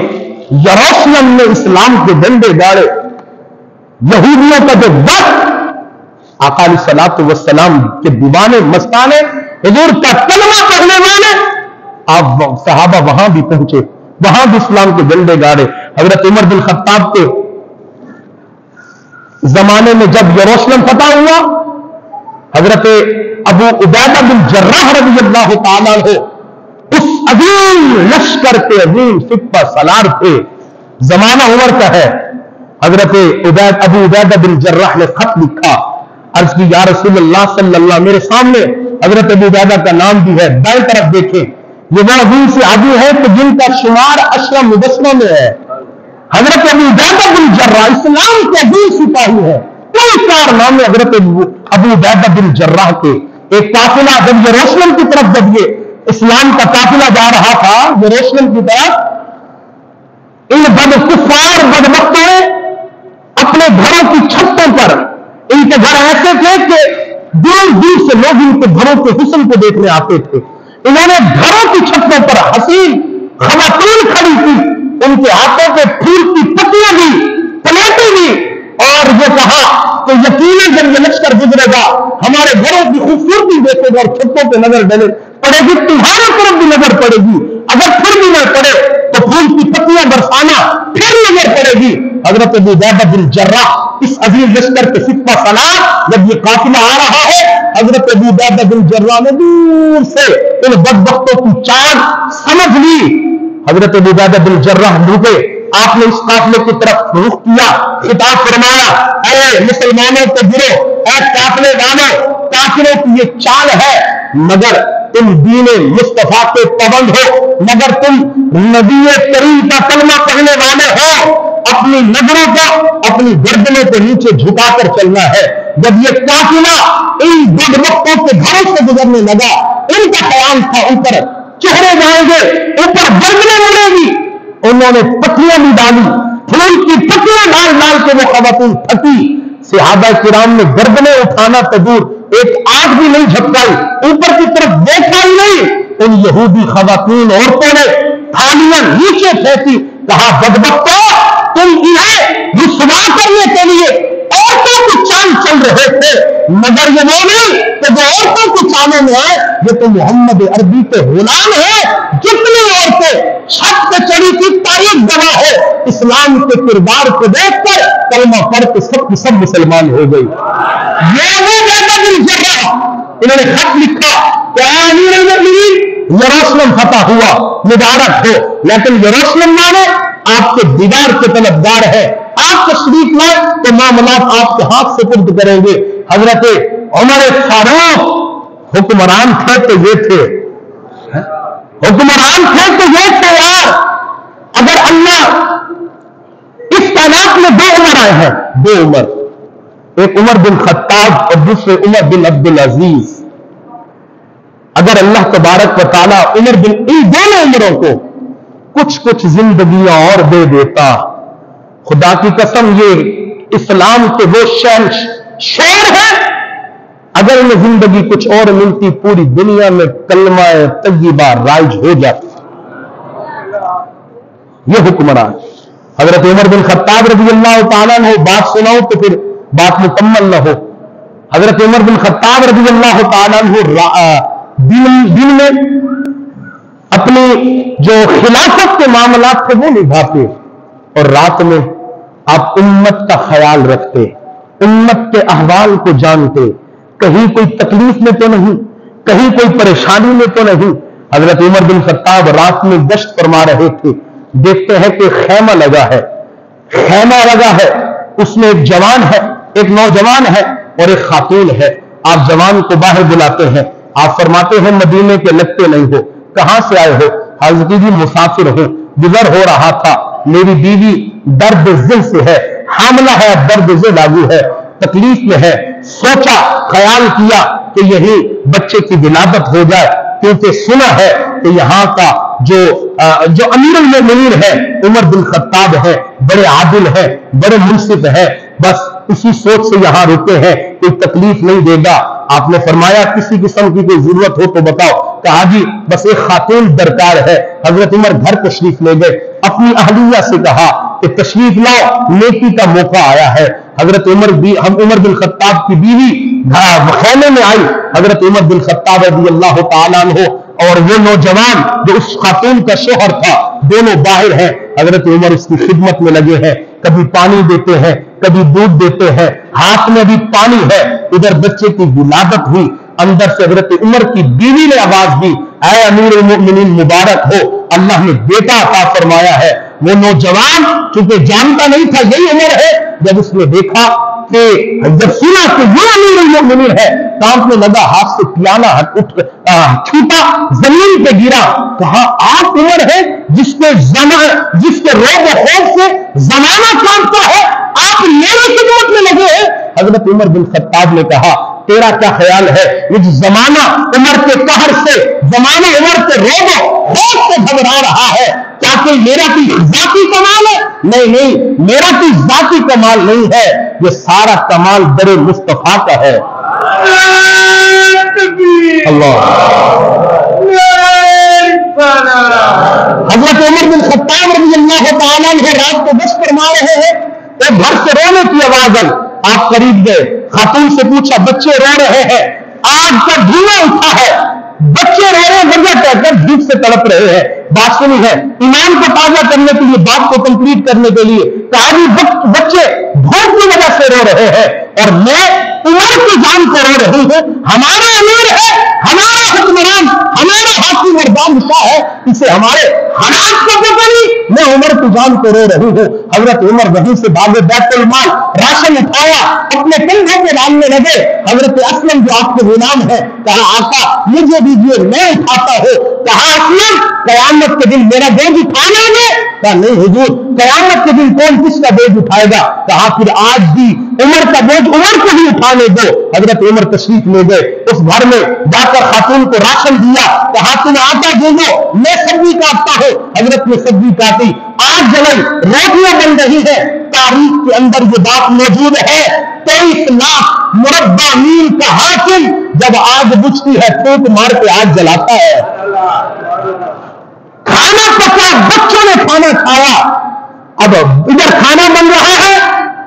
S1: یروشلم میں اسلام کے جھنڈے گاڑے۔ یہودیوں کا جو وقت آقا علیہ الصلوۃ والسلام کے دیوانے مستانے حضور کا کلمہ پڑھنے والے آپ صحابہ وہاں بھی پہنچے، وہاں بھی اسلام کے جھنڈے گاڑے۔ حضرت عمر بن خطاب کے زمانے میں جب یروشلم فتح ہوا، حضرت ابو عبیدہ بن جراح رضی اللہ تعالیٰ عنہ اس عظیم لشکر کے عظیم سپہ سالار تھے، زمانہ عمر کا ہے۔ حضرت ابو عبیدہ بن جراح نے خط لکھا، عرض کی یا رسول اللہ صلی اللہ، میرے سامنے حضرت ابو عبیدہ کا نام بھی ہے، دائیں طرف دیکھیں، یہ وہ عظیم سے آدمی ہے کہ جن کا شمار عشرہ مبشرہ میں ہے۔ حضرت ابو عبیدہ بن جراح اسلام کے عظیم سپاہی ہے، کئی کارنامے حضرت ابو عبیدہ بن جراح کے۔ ایک قافلہ جب یروشلم کی طرف، جب یہ اسلام کا قافلہ جا رہا تھا یروشلم کی طرف، ان کفار بدبختوں نے اپنے گھروں کی چھتوں پر، ان کے گھر ایسے تھے کہ دور دور سے لوگ ان کے گھروں کے حسن کو دیکھنے آتے تھے، انہوں نے گھروں کی چھتوں پر حسین خواتین کھڑی تھی، ان کے ہاتھوں پہ پھول کی پتیاں بھی، پلیٹیں بھی، اور یہ کہا کہ یقیناً جب یہ لشکر گزرے گا ہمارے گھروں کی خوبصورتی دیکھے گا اور چھتوں پہ نظر ڈلے پڑے گی، تمہارے طرف بھی نظر پڑے گی، اگر پھر بھی نہ پڑے تو پھول کی پتیاں برسانا پھر نظر پڑے گی۔ حضرت ابو عبیدہ بن جراح اس عظیم لشکر کے سپہ سالار، جب یہ قافلہ آ رہا ہے، حضرت ابو عبیدہ بن جراح نے دور سے ان بدبختوں کی چال سمجھ لی۔ حضرت ابو عبیدہ بن جراح ڈوبے، آپ نے اس قافلے کی طرف رخ کیا، خطاب فرمایا، اے مسلمانوں کے گروہ، اے قافلے والوں، کافروں کی یہ چال ہے، مگر تم دین مصطفیٰ کے پابند ہو، مگر تم نبی کریم کا کلمہ پڑھنے والے ہو، اپنی نظروں کو اپنی گردنوں کے نیچے جھکا کر چلنا ہے۔ جب یہ قافلہ ان بدبختوں کے گھروں سے گزرنے لگا، ان کا خیال تھا اوپر چہرے جائیں گے، اوپر گردنیں اڑے گی، انہوں نے پتیاں بھی ڈالی، پھول کی پتیاں ڈال ڈال کے وہ خواتین تھکی۔ صحابہ کرام نے گردنیں اٹھانا تو دور، ایک آنکھ بھی نہیں جھپکائی، اوپر کی طرف دیکھا ہی نہیں۔ ان یہودی خواتین عورتوں نے تھالیاں نیچے پھینکی، کہا بدبختوں، تم انہیں رسوا کرنے کے لیے عورتوں کی چال چل رہے تھے، مگر یہ وہ نہیں کہ جو عورتوں کی چالوں میں آئے، یہ تو محمد عربی کے غلام ہے۔ جتنی عورتیں چھت پہ چڑھی تھی تاریخ گواہ ہے، اسلام کے کردار کو دیکھ کر کلمہ پڑھ کے سب کی سب مسلمان ہو گئی۔ یہ وہ عبیدہ بن جراح، انہوں نے خط لکھا کہ اے امیر المؤمنین، یروشلم فتح ہوا، مبارک ہو، لیکن یروشلم والے آپ کے دیدار کے طلبگار ہے، آپ تشریف لائے تو معاملات آپ کے ہاتھ سے سپرد کریں گے۔ حضرت عمر فاروق حکمران تھے تو یہ تھے، حکمران تھے تو یہ تھے یار۔ اگر اللہ اس تعداد میں دو عمر آئے ہیں، دو عمر، ایک عمر بن خطاب اور دوسرے عمر بن عبد العزیز، اگر اللہ تبارک و تعالیٰ عمر بن ان دونوں عمروں کو کچھ زندگیاں اور دے دیتا، خدا کی قسم یہ اسلام کے وہ شیر ہیں، اگر انہیں زندگی کچھ اور ملتی پوری دنیا میں کلمہ طیبہ رائج ہو جاتی۔ یہ حکمران حضرت عمر بن خطاب رضی اللہ تعالیٰ عنہ، بات سناؤ تو پھر بات مکمل نہ ہو۔ حضرت عمر بن خطاب رضی اللہ تعالیٰ عنہ دن میں اپنی جو خلافت کے معاملات تھے وہ نبھاتے، اور رات میں آپ امت کا خیال رکھتے، امت کے احوال کو جانتے، کہیں کوئی تکلیف میں تو نہیں، کہیں کوئی پریشانی میں تو نہیں۔ حضرت عمر بن خطاب رات میں گشت فرما رہے تھے، دیکھتے ہیں کہ خیمہ لگا ہے، خیمہ لگا ہے، اس میں ایک جوان ہے، ایک نوجوان ہے اور ایک خاتون ہے. آپ جوان کو باہر بلاتے ہیں، آپ فرماتے ہیں مدینے کے لگتے نہیں ہو، کہاں سے آئے ہو؟ حضرت جی مسافر ہوں، گزر ہو رہا تھا، میری بیوی درد ذل سے ہے، حاملہ ہے، درد ذل لاگو ہے، تکلیف میں ہے. سوچا، خیال کیا کہ یہی بچے کی ولادت ہو جائے، کیونکہ سنا ہے کہ یہاں کا جو امیر المومنین ہے عمر بن خطاب ہے، بڑے عادل ہے، بڑے منصف ہے. بس اسی سوچ سے یہاں رکے ہیں، کوئی تکلیف نہیں دے گا. آپ نے فرمایا کسی قسم کی کوئی ضرورت ہو تو بتاؤ. کہا جی بس ایک خاتون درکار ہے. حضرت عمر گھر تشریف لے گئے، اپنی اہلیہ سے کہا کہ تشریف لاؤ، نیکی کا موقع آیا ہے. حضرت عمر بن خطاب کی بیوی خیمے میں آئی. حضرت عمر بن خطاب رضی اللہ تعالیٰ عنہ اور وہ نوجوان جو اس خاتون کا شوہر تھا، دونوں باہر ہیں. حضرت عمر اس کی خدمت میں لگے ہیں، کبھی پانی دیتے ہیں، کبھی دودھ دیتے ہیں، ہاتھ میں بھی پانی ہے. ادھر بچے کی ولادت ہوئی. اندر سے حضرت عمر کی بیوی نے آواز دی، اے امیر المؤمنین مبارک ہو، اللہ نے بیٹا عطا فرمایا ہے. وہ نوجوان چونکہ جانتا نہیں تھا یہی عمر ہے، جب اس نے دیکھا کہ جب سنا کہ یہ امیر المؤمنین ہے، کانپنے لگا، ہاتھ سے پیالہ چھوٹا، زمین پہ گرا. کہا آپ عمر ہے جس کے روب و خوف سے زمانہ کانپتا ہے، آپ میری خدمت میں لگے ہیں. حضرت عمر بن خطاب نے کہا تیرا کیا خیال ہے، یہ زمانہ عمر کے قہر سے، زمانہ عمر کے روب و خوف سے گھبرا رہا ہے، کیا کہ میرا کوئی ذاتی کمال ہے؟ نہیں، میرا کوئی ذاتی کمال نہیں ہے، یہ سارا کمال در مصطفیٰ کا ہے. اللہ. حضرت عمر بن خطاب رضی اللہ تعالیٰ عنہ رات کو گشت فرما رہے ہیں، ایک گھر سے رونے کی آواز آئی. آپ قریب گئے، خاتون سے پوچھا بچے رو رہے ہیں، آگ کا دھواں اٹھا ہے، بچے رو رہے ہیں، وجہ کہہ کر دھوپ سے تڑپ رہے ہیں. بات سنی ہے ایمان کو تازہ کرنے کے لیے، بات کو کمپلیٹ کرنے کے لیے. کہا جی بچے بھوک کی وجہ سے رو رہے ہیں اور میں عمر کی جان کو رو رہی ہوں. ہمارا امیر ہے، ہمارا حکمران، ہمارا حاکم اور بادشاہ ہے، اسے ہمارے حالات کو پتہ نہیں، میں عمر کی جان کو رو رہی ہوں. حضرت عمر وہیں سے بھاگے، بیت المال راشن اٹھایا، اپنے کندھے پہ ڈالنے لگے. حضرت اسلم جو آپ کے غلام ہے، کہا آقا مجھے دیجیے، میں اٹھاتا ہوں. کہا اسلم قیامت کے دن میرا بوجھ اٹھانا ہے؟ کہا نہیں حضور، قیامت کے دن کون کس کا بوجھ اٹھائے گا؟ کہا پھر آج بھی عمر کا بوجھ عمر کو ہی اٹھانے دو. حضرت عمر تشریف لے گئے، اس گھر میں جا کر خاتون کو راشن دیا. کہا تم آٹا دے دو، میں سبزی کاٹتا ہوں. حضرت نے سبزی کاٹی، آگ جلائی، روٹیاں بن رہی ہے. تاریخ کے اندر یہ بات موجود ہے، 23 لاکھ مربع میل کا حاکم جب آگ بجھتی ہے پھونک مار کے آگ جلاتا ہے. کھانا پکا، بچوں نے کھانا کھایا. اب ادھر کھانا بن رہا ہے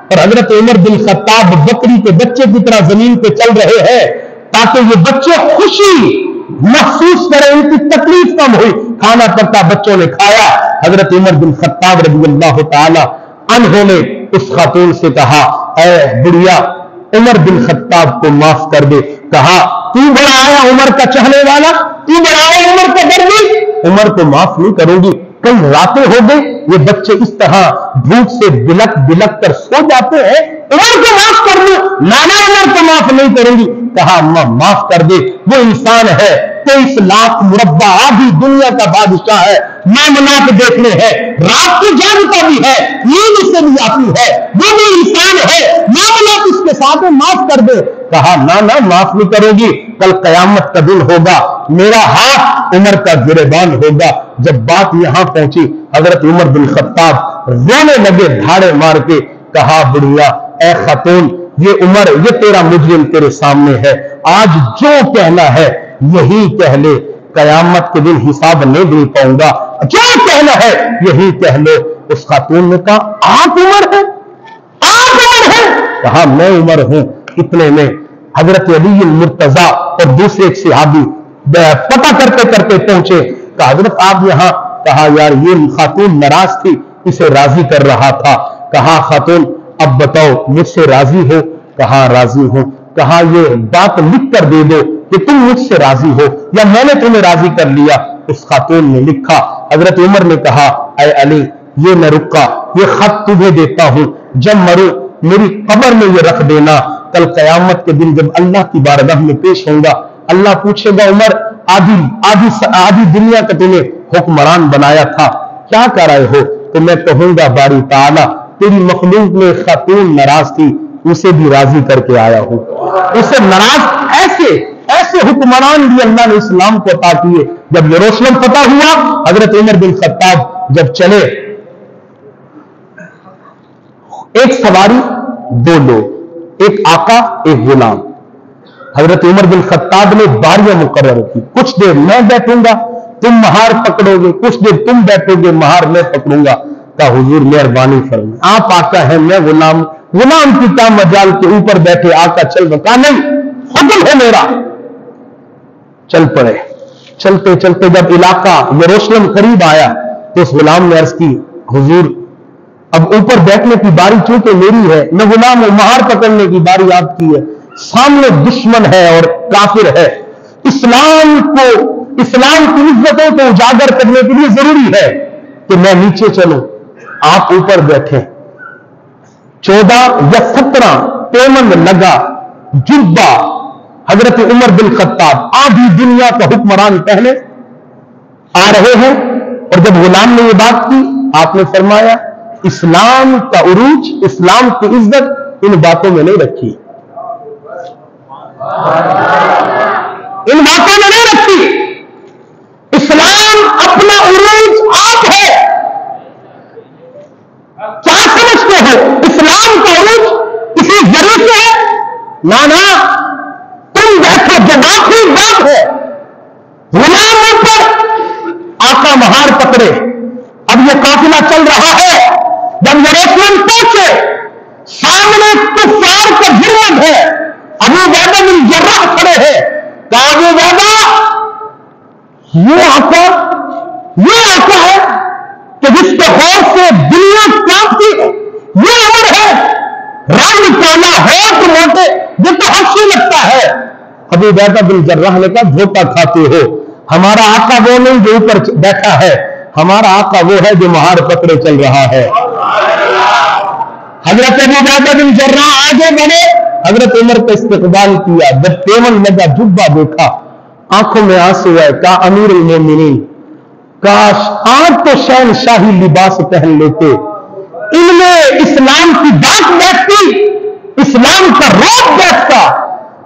S1: اور حضرت عمر بن خطاب بکری کے بچے کی طرح زمین پہ چل رہے ہیں تاکہ یہ بچے خوشی محسوس کریں، ان کی تکلیف کم ہوئی. کھانا پکا، بچوں نے کھایا. حضرت عمر بن خطاب رضی اللہ تعالی عنہ نے اس خاتون سے کہا اے بڑھیا، عمر بن خطاب کو معاف کر دے. کہا تو بڑا آیا عمر کا چہنے والا، تو بڑا آیا عمر کا درویش، عمر کو معاف نہیں کروں گی. کئی راتیں ہو گئی یہ بچے اس طرح بھوک سے بلک بلک کر سو جاتے ہیں، عمر کو معاف کر دوں. نانا عمر کو معاف نہیں کروں گی. کہا اماں معاف کر دے، وہ انسان ہے، 23 لاکھ مربع آدھی دنیا کا بادشاہ ہے، معاملات دیکھنے ہیں، رات کو جاگتا بھی ہے، نیند سے بھی آتی ہے، وہ بھی انسان ہے، معاملات اس کے ساتھ معاف کر دے. کہا نہ معاف نہیں کرو گی، کل قیامت کا دن ہوگا، میرا ہاتھ عمر کا گریبان ہوگا. جب بات یہاں پہنچی حضرت عمر بن خطاب رونے لگے دھاڑے مار کے. کہا بڑھیا اے خاتون، یہ عمر، یہ تیرا مجرم تیرے سامنے ہے، آج جو کہنا ہے یہی کہہ لے، قیامت کے دن حساب نہیں دے پاؤں گا، جو کہنا ہے یہی کہہ لو. اس خاتون نے کہا آپ عمر ہیں، آپ عمر ہیں؟ کہا میں عمر ہوں. اتنے میں حضرت علی المرتضی اور دوسرے ایک صحابی پتہ کرتے کرتے پہنچے. کہا حضرت آپ یہاں؟ کہا یار یہ خاتون ناراض تھی، اسے راضی کر رہا تھا. کہا خاتون اب بتاؤ مجھ سے راضی ہو؟ کہا راضی ہوں. کہا یہ بات لکھ کر دے دو کہ تم مجھ سے راضی ہو یا میں نے تمہیں راضی کر لیا. اس خاتون نے لکھا. حضرت عمر نے کہا اے علی یہ نہ رکا، یہ خط تجھے دیتا ہوں، جب مرو میری قبر میں یہ رکھ دینا، کل قیامت کے دن جب اللہ کی بارگاہ میں پیش ہوں گا، اللہ پوچھے گا عمر آدھی دنیا کا تمہیں حکمران بنایا تھا، کیا کر رہے ہو؟ تو میں کہوں گا باری تعالیٰ تیری مخلوق میں خاتون ناراض تھی، اسے بھی راضی کر کے آیا ہوں، اسے ناراض ایسے حکمران بھی اللہ نے اسلام کو عطا کیے۔ جب یروشلم فتح ہوا، حضرت عمر بن خطاب جب چلے، ایک سواری دو لوگ، ایک آقا ایک غلام، حضرت عمر بن خطاب نے باریاں مقرر کی، کچھ دیر میں بیٹھوں گا تم مہار پکڑو گے، کچھ دیر تم بیٹھو گے مہار میں پکڑوں گا۔ کہا حضور مہربانی فرمائیں، آپ آقا ہیں میں غلام کی کیا مجال کے اوپر بیٹھے آقا چل رہا؟ کہا نہیں، حکم ہے میرا۔ چل پڑے، چلتے چلتے جب علاقہ یروشلم قریب آیا تو اس غلام نے عرض کی حضور اب اوپر بیٹھنے کی باری چونکہ میری ہے، میں غلام ہوں، مہار پکڑنے کی باری آپ کی ہے، سامنے دشمن ہے اور کافر ہے، اسلام کی عزتوں کو اجاگر کرنے کے لیے ضروری ہے کہ میں نیچے چلوں، آپ اوپر بیٹھے۔ 14 یا 17 پیمند لگا جبہ حضرت عمر بن خطاب آدھی دنیا کا حکمران پہلے آ رہے ہیں، اور جب غلام نے یہ بات کی آپ نے فرمایا اسلام کا عروج، اسلام کی عزت ان باتوں میں نہیں رکھی، ان باتوں میں نہیں رکھی، اسلام اپنا عروج آپ ہے۔ کیا سمجھتے ہو اسلام کا عروج اسی ذریعے سے ہے؟ نانا تم بیٹھو، جو آخری بات ہے، غلام پر آقا مہار پکڑے، اب یہ قافلہ چل رہا ہے، جب یروشلم پہنچے سامنے کفار کا جرم ہے، ابو عبیدہ بن جراح کھڑے ہیں، کہا ابو عبیدہ یہ آقا ہے کہ جس کے خوف سے دنیا کانپتی ہے، یہ عمر ہے، رنگ کالا ہے تو موٹے، یہ تو ہنسی لگتا ہے۔ ابو عبیدہ بن جراح نے کہا دھوکہ کھاتے ہو، ہمارا آقا وہ نہیں جو اوپر بیٹھا ہے، ہمارا آقا وہ ہے جو مہار پکڑے چل رہا ہے۔ حضرت ابو عبیدہ بن جراح آگے بڑھے، حضرت عمر کا استقبال کیا، جب پیمن لگا جبہ دیکھا آنکھوں میں آنسو ہے، کہا امیر المومنین کاش آج تو شہنشاہی لباس پہن لیتے، ان میں اسلام کی بات بیٹھتی، اسلام کا روپ بیٹھتا۔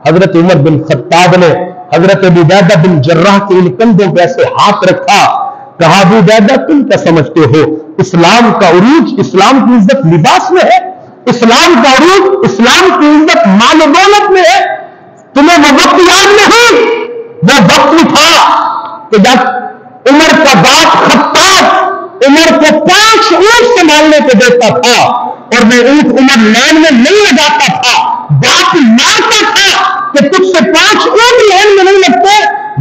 S1: حضرت عمر بن خطاب نے حضرت ابو عبیدہ بن جراح کے ان کندھوں پہ ایسے ہاتھ رکھا، کہا ابو عبیدہ تم کیا سمجھتے ہو اسلام کا عروج، اسلام کی عزت لباس میں ہے، اسلام کا عروج، اسلام کی عزت مال و دولت میں ہے، تمہیں وہ وقت یاد نہیں؟ وہ وقت تھا کہ جب عمر کا باپ خطاب عمر کو 5 اونٹ سنبھالنے کو دیتا تھا، اور میں اونٹ عمر لین میں نہیں لگاتا تھا، باپ مارتا تھا کہ تجھ سے 5 اونٹ لین میں نہیں لگتے،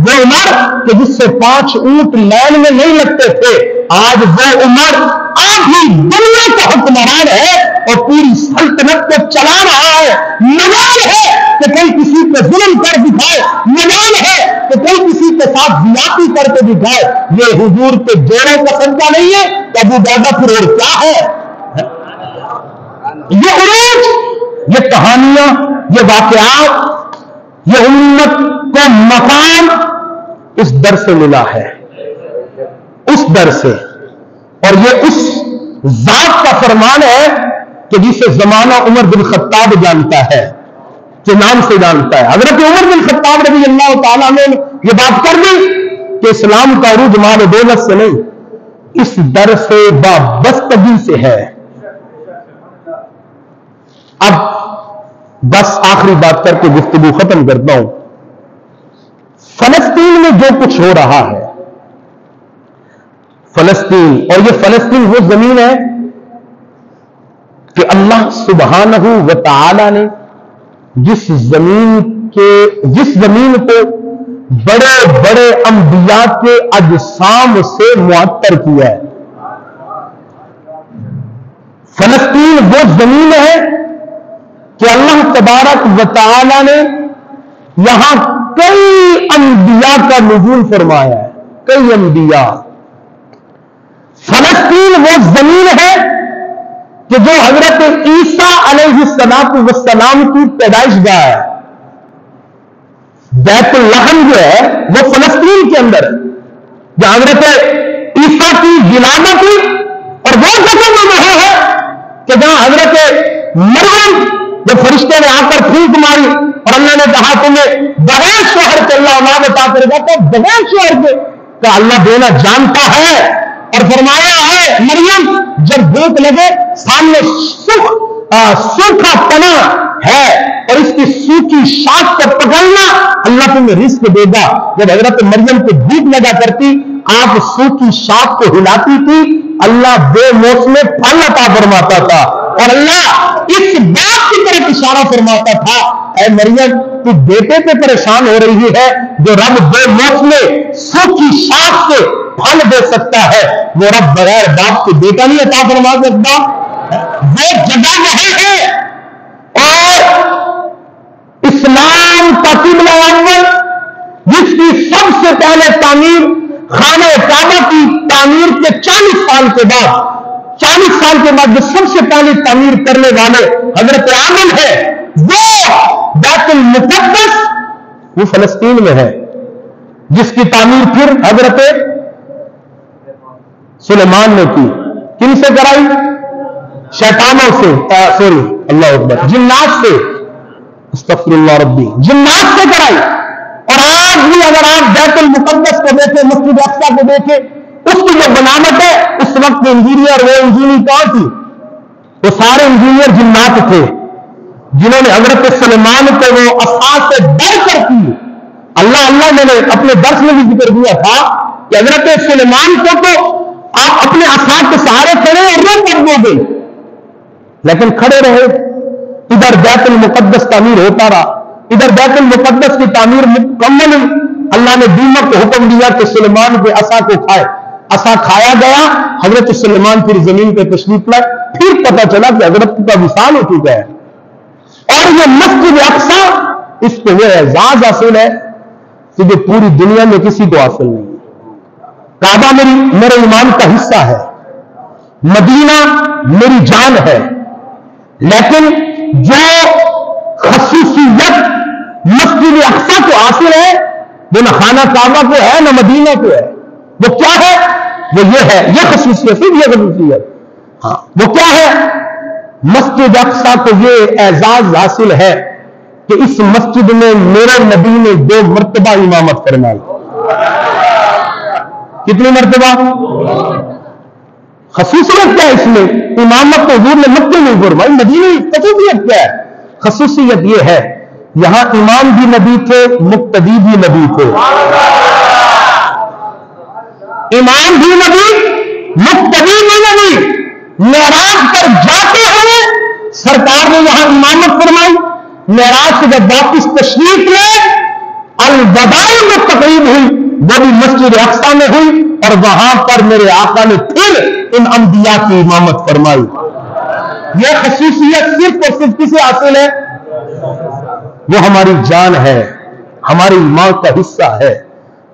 S1: وہ عمر کہ جس سے 5 اونٹ لین میں نہیں لگتے تھے، آج وہ عمر آدھی دنیا کا حکمران ہے اور پوری سلطنت کو چلا رہا ہے۔ مجال ہے کہ کوئی کسی پہ ظلم کر دکھائے، مجال ہے کہ کوئی کسی کے ساتھ زیادتی کر کے دکھائے، یہ حضور کے جوڑوں کا صدقہ نہیں ہے تو ابو عبیدہ پھر اور کیا ہے؟ یہ عروج، یہ کہانیاں، یہ واقعات، یہ امت کو مقام اس در سے ملا ہے، اس در سے، اور یہ اس ذات کا فرمان ہے کہ جسے زمانہ عمر بن خطاب جانتا ہے، کے نام سے جانتا ہے۔ حضرت عمر بن خطاب رضی اللہ تعالیٰ نے یہ بات کر دی کہ اسلام کا عروج مال و دولت سے نہیں، اس در سے وابستگی سے ہے۔ اب بس آخری بات کر کے گفتگو ختم کرتا ہوں۔ فلسطین میں جو کچھ ہو رہا ہے، فلسطین، اور یہ فلسطین وہ زمین ہے کہ اللہ سبحانہ و تعالی نے جس زمین کو بڑے بڑے انبیاء کے اجسام سے معطر کیا ہے۔ فلسطین وہ زمین ہے کہ اللہ تبارک و تعالی نے یہاں کئی انبیاء کا نزول فرمایا ہے، کئی انبیاء۔ فلسطین فلسطین وہ زمین ہے کہ جو حضرت عیسیٰ علیہ السلام کی پیدائش گاہ ہے. بیت اللحم جو ہے وہ فلسطین کے اندر ہے جہاں حضرت عیسیٰ کی ولادت ہوئی, اور وہ جگہ وہاں ہے کہ جہاں حضرت مریم جب فرشتے نے آ کر پھونک ماری اور اللہ نے کہا تمہیں بغیر شوہر کے اللہ اولاد عطا کرے گا, تو بغیر شوہر کے کہ اللہ دینا جانتا ہے, اور فرمایا ہے مریم جب بھوک لگے سامنے سوکھا تنا ہے اور اس کی سوکھی شاخ کو پکڑنا, اللہ تمہیں رزق دے گا. جب حضرت مریم کو بھوک لگا کرتی آپ سوکھی شاخ کو ہلاتی تھی, اللہ بے موسم پھل عطا فرماتا تھا, اور اللہ اس بات کی طرف اشارہ فرماتا تھا اے مریم تو بیٹے پہ پریشان ہو رہی ہے, جو رب بے موسم سوکھی شاخ سے پھل دے سکتا ہے وہ رب بغیر باپ کے بیٹا نہیں عطا فرما سکتا. وہ جگہ وہاں ہے, اور اسلام کا قبلہ اول جس کی سب سے پہلے تعمیر خانہ کعبہ کی تعمیر کے 40 سال کے بعد جو سب سے پہلی تعمیر کرنے والے حضرت آدم ہے, وہ بیت المقدس وہ فلسطین میں ہے, جس کی تعمیر پھر حضرت سلیمان نے کی. کن سے کرائی؟ شیطانوں سے, سوری اللہ اکبر, جنات سے, استغفر اللہ ربی, جنات سے کرائی. اور آج بھی اگر آپ بیت المقدس کو دیکھیں, مسجد اقصی کو دیکھیں, اس کی جو بناوٹ ہے اس وقت انجینئر وہ انجینئر کون تھی؟ وہ سارے انجینئر جنات تھے جنہوں نے حضرت سلیمان کو وہ اساس سے ڈر کر کی. اللہ میں نے اپنے درس میں بھی ذکر کیا تھا کہ حضرت سلیمان کو تو آپ اپنے اساس کے سہارے کھڑے اور رو پڑ دو گے, لیکن کھڑے رہے. ادھر بیت المقدس تعمیر ہوتا رہا, ادھر بیت المقدس کی تعمیر مکمل. اللہ نے دیمک کو حکم دیا کہ سلیمان کے عصا کو کھائے, عصا کھایا گیا, حضرت سلیمان پھر زمین پہ تشریف لائے. پھر پتا چلا کہ حضرت کا وصال ہو چکا ہے. اور یہ مسجد اقصی اس کو وہ اعزاز حاصل ہے کہ جو پوری دنیا میں کسی کو حاصل نہیں ہے. کعبہ میرے ایمان کا حصہ ہے, مدینہ میری جان ہے, لیکن جو خصوصیت مسجد اقصی کو حاصل ہے وہ نہ خانہ کعبہ کو ہے نہ مدینہ کو ہے. وہ کیا ہے؟ وہ یہ ہے, یہ خصوصیت, یہ خصوصیت. ہاں وہ کیا ہے؟ مسجد اقصی کو یہ اعزاز حاصل ہے کہ اس مسجد میں میرے نبی نے 2 مرتبہ امامت فرمائی. کتنی مرتبہ؟ خصوصیت کیا ہے اس میں؟ امامت تو حضور نے مکے میں فرمائی, مدینے کی خصوصیت کیا ہے؟ خصوصیت یہ ہے یہاں امام بھی نبی تھے, مقتدی بھی نبی تھے. امام بھی نبی, مقتدی بھی نبی. معراج پر جاتے ہوئے سرکار نے یہاں امامت فرمائی. معراج سے جب واپس تشریف لے الوداع میں تقریب ہوئی, وہ بھی مسجد اقصی میں ہوئی, اور وہاں پر میرے آقا نے پھر ان انبیاء کی امامت فرمائی. یہ خصوصیت صرف اور صرف کسے حاصل ہے؟ وہ ہماری جان ہے, ہماری ایمان کا حصہ ہے.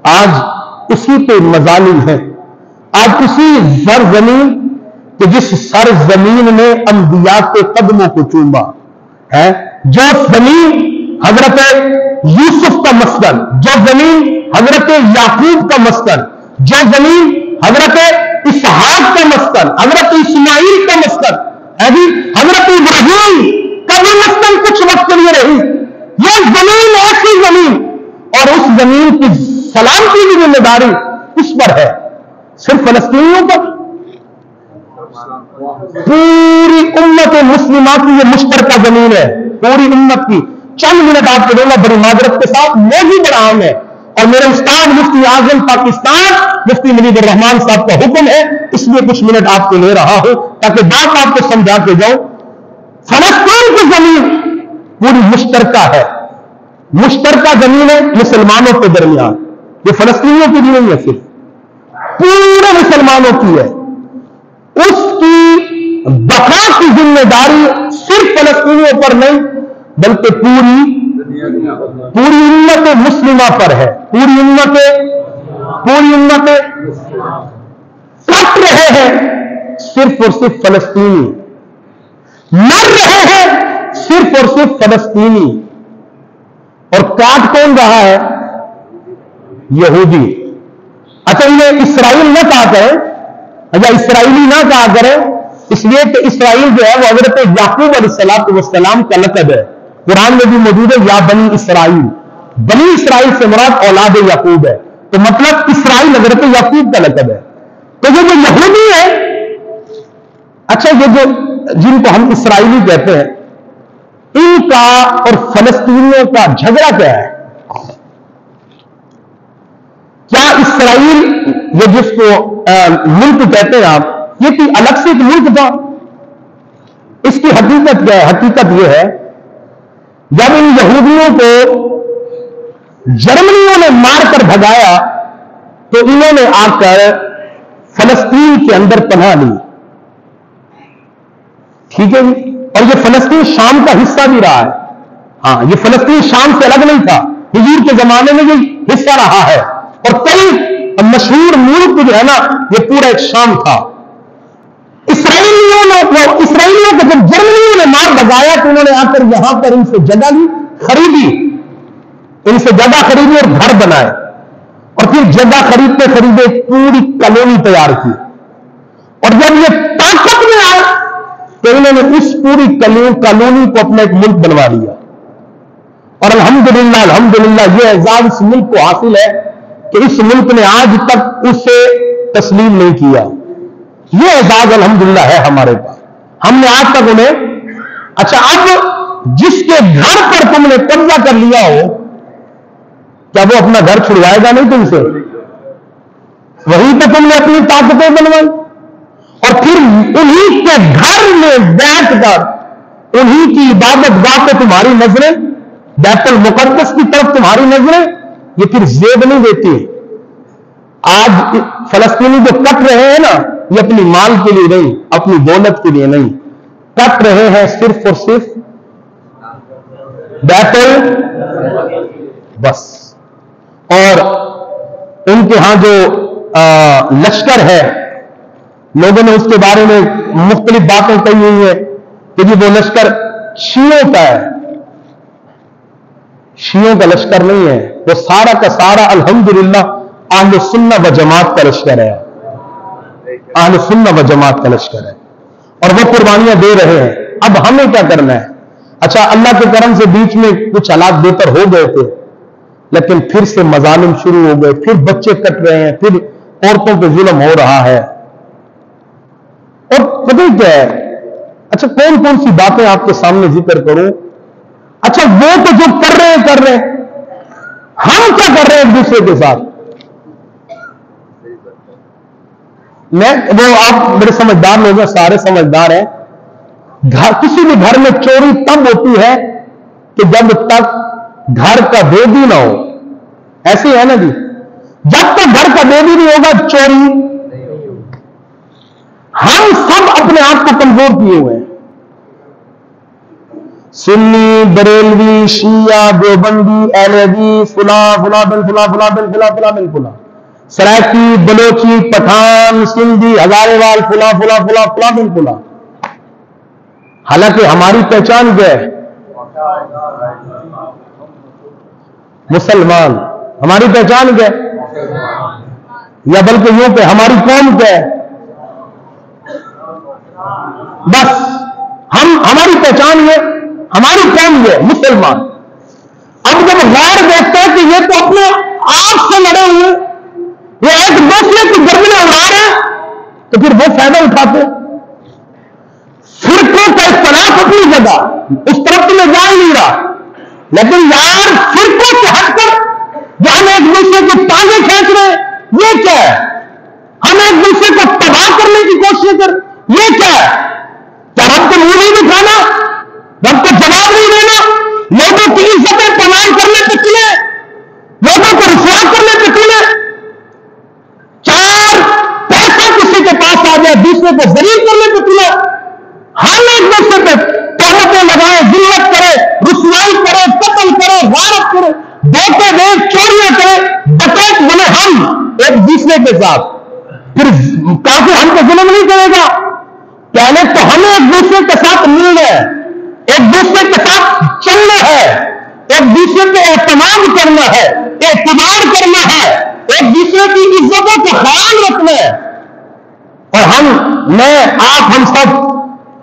S1: آج اسی پہ مظالم ہے. آج اسی سرزمین کہ جس سرزمین نے انبیاء کے قدموں کو چوما ہے, جو زمین حضرت یوسف کا مسکن, جو زمین حضرت یعقوب کا مسکن, جو زمین حضرت اسحاق کا مسکن, حضرت اسماعیل کا مسکن, حضرت ابراہیم کا بھی مسکن کچھ وقت کے لیے رہی. یہ زمین ایسی زمین, اور اس زمین کی سلامتی کی ذمہ داری اس پر ہے, صرف فلسطینیوں پر. پوری امت مسلمہ کی یہ مشترکہ زمین ہے, پوری امت کی. چند منٹ آپ کو دوں گا بڑی معذرت کے ساتھ, موضوع بڑا اہم ہے, اور میرے استاد مفتی اعظم پاکستان مفتی منیب الرحمان صاحب کا حکم ہے, اس لیے کچھ منٹ آپ کو لے رہا ہوں تاکہ بات آپ کو سمجھا کے جاؤں. فلسطین کی زمین پوری مشترکہ ہے, مشترکہ زمین ہے مسلمانوں کے درمیان. یہ فلسطینیوں کی بھی نہیں ہے, صرف پورے مسلمانوں کی ہے. اس کی بقا کی ذمہ داری صرف فلسطینیوں پر نہیں بلکہ پوری امت مسلمہ پر ہے. پوری امت کٹ رہے ہیں صرف اور صرف فلسطینی، مر رہے ہیں صرف اور صرف فلسطینی، اور کاٹ کون رہا ہے؟ یہودی۔ اچھا انہیں اسرائیل نہ کہا کرے یا اسرائیلی نہ کہا کرے، اس لیے کہ اسرائیل جو ہے وہ حضرت یعقوب علیہ السلام کا لقب ہے، قرآن میں بھی موجود ہے یا بنی اسرائیل، بنی اسرائیل سے مراد اولاد یعقوب ہے، تو مطلب اسرائیل حضرت یعقوب کا لقب ہے۔ تو یہ جو یہودی ہے، اچھا یہ جو جن کو ہم اسرائیلی کہتے ہیں، ان کا اور فلسطینیوں کا جھگڑا کیا ہے؟ کیا اسرائیل یہ جس کو ملک کہتے ہیں آپ، یہ کوئی الگ سے ایک ملک تھا؟ اس کی حقیقت کیا ہے؟ حقیقت یہ ہے جب ان یہودیوں کو جرمنیوں نے مار کر بھگایا تو انہوں نے آ کر فلسطین کے اندر پناہ لی، ٹھیک ہے جی، اور یہ فلسطین شام کا حصہ بھی رہا ہے، ہاں یہ فلسطین شام سے الگ نہیں تھا، حضور کے زمانے میں یہ حصہ رہا ہے، اور کئی مشہور ملک جو ہے نا یہ پورا ایک شام تھا۔ اسرائیلیوں کو جب جرمنیوں نے مار بگایا تو انہوں نے آ کر یہاں پر ان سے جگہ لی، خریدی، ان سے جگہ خریدی اور گھر بنائے، اور پھر جگہ خریدتے خریدے پوری کالونی تیار کی، اور جب یہ طاقت میں آئے تو انہوں نے اس پوری کالونی کو اپنا ایک ملک بنوا لیا، اور الحمدللہ یہ اعزاز اس ملک کو حاصل ہے کہ اس ملک نے آج تک اسے تسلیم نہیں کیا، یہ اعزاز الحمدللہ ہے ہمارے پاس، ہم نے آج تک انہیں۔ اچھا اب جس کے گھر پر تم نے قبضہ کر لیا ہو، کیا وہ اپنا گھر چھڑوائے گا نہیں تم سے؟ وہیں پہ تم نے اپن't طاقتیں بنوائی، اور پھر انہی کے گھر میں بیٹھ کر انہی کی عبادت گاہ پہ تمہاری نظریں، بیت المقدس کی طرف تمہاری نظریں، یہ پھر زیب نہیں دیتی۔ آج فلسطینی جو کٹ رہے ہیں نا، یہ اپنی مال کے لیے نہیں، اپنی دولت کے لیے نہیں، کٹ رہے ہیں صرف اور صرف بیت بس، اور ان کے ہاں جو لشکر ہے، لوگوں نے اس کے بارے میں مختلف باتیں کہی ہوئی ہیں کہ جی وہ لشکر شیعوں کا ہے، شیعوں کا لشکر نہیں ہے، وہ سارا کا سارا الحمدللہ اہل سنہ و جماعت کا لشکر ہے، اہل سنہ و جماعت کا لشکر ہے، اور وہ قربانیاں دے رہے ہیں۔ اب ہمیں کیا کرنا ہے؟ اچھا اللہ کے کرم سے بیچ میں کچھ حالات بہتر ہو گئے تھے، لیکن پھر سے مظالم شروع ہو گئے، پھر بچے کٹ رہے ہیں، پھر عورتوں پہ ظلم ہو رہا ہے، اور پتہ ہی کیا ہے؟ اچھا کون کون سی باتیں آپ کے سامنے ذکر کروں؟ اچھا وہ تو جو کر رہے ہیں، ہم کیا کر رہے ہیں ایک دوسرے کے ساتھ؟ وہ آپ بڑے سمجھدار لوگ ہیں، سارے سمجھدار ہیں، کسی بھی گھر میں چوری تب ہوتی ہے کہ جب تک گھر کا بیدی نہ ہو، ایسے ہے نا جی، جب تک گھر کا بیدی نہیں ہوگا چوری۔ ہم سب اپنے آپ کو کمزور کیے ہوئے ہیں، سنی، بریلوی، شیعہ، دیوبندی، اہل حدیث، فلاں بن سرائکی، بلوچی، پٹھان، سندھی، ہزارے وال، فلاں بن فلاں۔ حالانکہ ہماری پہچان کیا ہے؟ مسلمان۔ ہماری پہچان کیا ہے؟ یا بلکہ یوں کہ ہماری قوم کیا ہے؟ بس ہماری پہچان یہ، ہماری قوم یہ مسلمان۔ اب جب غیر دیکھتا ہے کہ یہ تو اپنے آپ سے لڑے ہوئے، یہ ایک دوسرے کی گردنیں اڑا رہے ہیں، تو پھر وہ فائدہ اٹھاتے۔ فرقوں کا اختلاف اپنی جگہ، اس طرف تو میں جا ہی نہیں رہا، لیکن یار فرقوں سے ہٹ کر جو ہم ایک دوسرے کو ٹانگیں کھینچ رہے ہیں، یہ کیا ہے؟ ہم ایک دوسرے کو تباہ کرنے کی کوشش کر، یہ کیا ہے؟ کیا رب کو منہ نہیں دکھانا؟ رب کو جواب نہیں دینا؟ لوگوں کی عزتیں پامال کرنے پہ چلے، لوگوں کو رسوا کرنے پہ چلے، چار پیسہ کسی کے پاس آ جائے دوسرے کو ذلیل کرنے پہ چلے، ہم ایک دوسرے پہ تہمتیں لگائے، ذلت کرے، رسوائی کرے، قتل کرے، غارت کرے، دھوکے دے، چوریاں کرے، ڈکیت بنے ہم ایک دوسرے کے ساتھ، پھر کافر ہم کو ظلم نہیں کرے گا، پہلے تو ہمیں ایک دوسرے کے ساتھ ملنا ہے، ایک دوسرے کے ساتھ چلنا ہے، ایک دوسرے کو اعتماد کرنا ہے، اعتبار کرنا ہے، ایک دوسرے کی عزتوں کا خیال رکھنا ہے۔ اور میں آپ ہم سب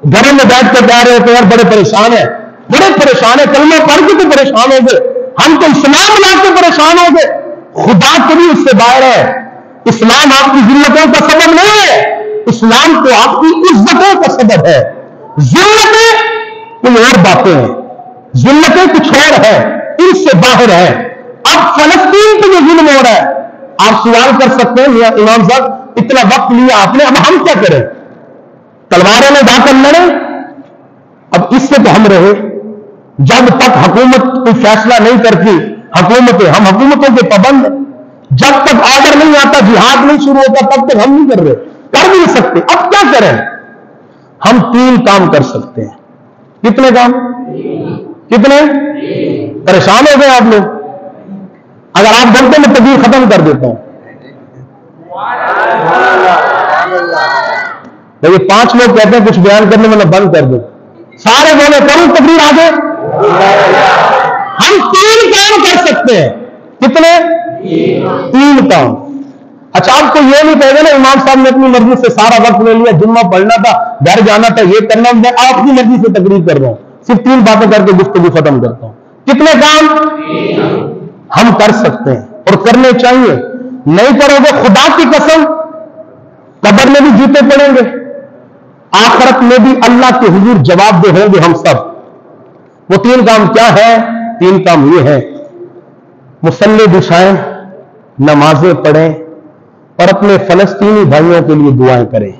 S1: گھروں میں بیٹھ کر جا رہے تھے اور بڑے پریشان ہیں، بڑے پریشان ہیں، کلمہ پڑھ کے تو پریشان ہو گئے، ہم تو اسلام لا کے پریشان ہو گئے۔ خدا کبھی اس سے باہر ہے۔ اسلام آپ کی ذلتوں کا سبب نہیں ہے، اسلام تو آپ کی عزتوں کا سبب ہے۔ ذلتیں کوئی اور باتیں ہیں، ذلتیں کچھ اور ہے، ان سے باہر ہے۔ اب فلسطین پہ جو ظلم ہو رہا ہے، آپ سوال کر سکتے ہیں میاں امام صاحب اتنا وقت لیا آپ نے، اب ہم کیا کریں؟ تلواروں میں جا کر لڑیں؟ اب اس سے تو ہم رہے، جب تک حکومت کوئی فیصلہ نہیں کرتی، ہم حکومتوں کے پابند ہیں، جب تک آرڈر نہیں آتا، جہاد نہیں شروع ہوتا، تب تک ہم نہیں کر رہے، کر بھی نہیں سکتے۔ اب کیا کریں؟ ہم 3 کام کر سکتے ہیں۔ کتنے کام؟ کتنے؟ پریشان ہو گئے آپ لوگ؟ اگر آپ گھنٹے میں تقریر ختم کر دیتا ہوں، لیکن 5 لوگ کہتے ہیں کچھ بیان کرنے میں بند کر دو، سارے بولے کروں تقریر آگے۔ ہم 3 کام کر سکتے ہیں۔ کتنے؟ 3 کام۔ اچھا آپ کو یہ نہیں کہے گا نا امام صاحب نے اپنی مرضی سے سارا وقت لے لیا، جمعہ پڑھنا تھا، گھر جانا تھا، یہ کرنا، میں آپ کی مرضی سے تقریر کر رہا ہوں، صرف 3 باتیں کر کے گفتگو ختم کرتا ہوں۔ کتنے کام ہم کر سکتے ہیں اور کرنے چاہیے؟ نہیں کرو گے خدا کی قسم قبر میں بھی جوتے پڑیں گے، آخرت میں بھی اللہ کے حضور جواب دہ ہوں گے ہم سب۔ وہ 3 کام کیا ہے؟ 3 کام یہ ہے، مصلی بچھائیں، نمازیں پڑھیں اور اپنے فلسطینی بھائیوں کے لیے دعائیں کریں۔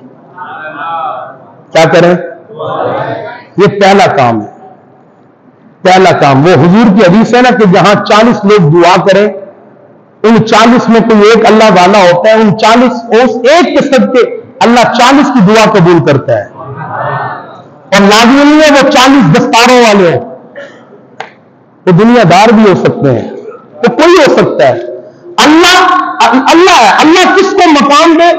S1: کیا کریں؟ یہ پہلا کام ہے۔ پہلا کام وہ حضور کی حدیث ہے نا کہ جہاں 40 لوگ دعا کریں، ان 40 میں کوئی ایک اللہ والا ہوتا ہے، ان 40 اس ایک کے صدقے اللہ 40 کی دعا قبول کرتا ہے۔ اور لازمی نہیں ہے وہ 40 دستاروں والے ہیں، وہ دنیا دار بھی ہو سکتے ہیں، وہ کوئی ہو سکتا ہے۔ اللہ ہے، اللہ کس کو مقام دے؟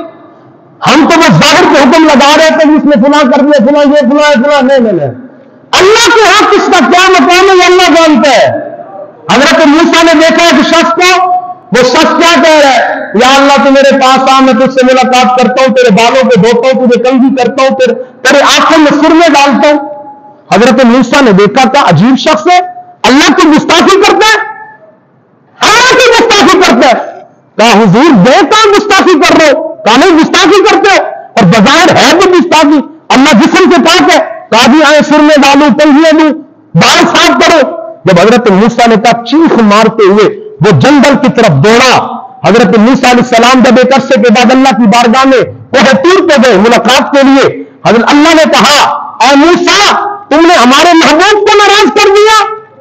S1: ہم تو وہ ظاہر کے حکم لگا رہے تھے اس نے فلاں کر دیا، فلاں یہ فلاں فلاں، نہیں، اللہ کے ہاں کس کا کیا مقام ہے یہ اللہ جانتا ہے۔ حضرت موسیٰ نے دیکھا کہ شخص کو، وہ شخص کیا کہہ رہا ہے؟ یا اللہ تو میرے پاس آ، میں تجھ سے ملاقات کرتا ہوں، تیرے بالوں کو دھوتا ہوں، تجھے کنگھی کرتا ہوں، تیرے آنکھوں میں سرمے ڈالتا ہوں۔ حضرت موسیٰ نے دیکھا کہ عجیب شخص ہے، اللہ کی گستاخی کرتا ہے، اللہ کی گستاخی کرتا ہے۔ کہا حضور دے کہاں گستاخی کر رہے ہو؟ کہا نہیں گستاخی کرتے ہو، اور بظاہر ہے تو گستاخی، اللہ جسم سے پاک ہے۔ کہا بھی آئے سر میں ڈالوں، کنگھیاں دوں، بال صاف کرو۔ جب حضرت موسیٰ نے کہا چیخ مارتے ہوئے وہ جنگل کی طرف دوڑا۔ حضرت موسیٰ علیہ السلام جب ایک عرصے کے بعد اللہ کی بارگاہ میں کوہ طور پہ گئے ملاقات کے لیے، حضرت اللہ نے کہا اے موسیٰ تم نے ہمارے محبوب کو ناراض کر دیا،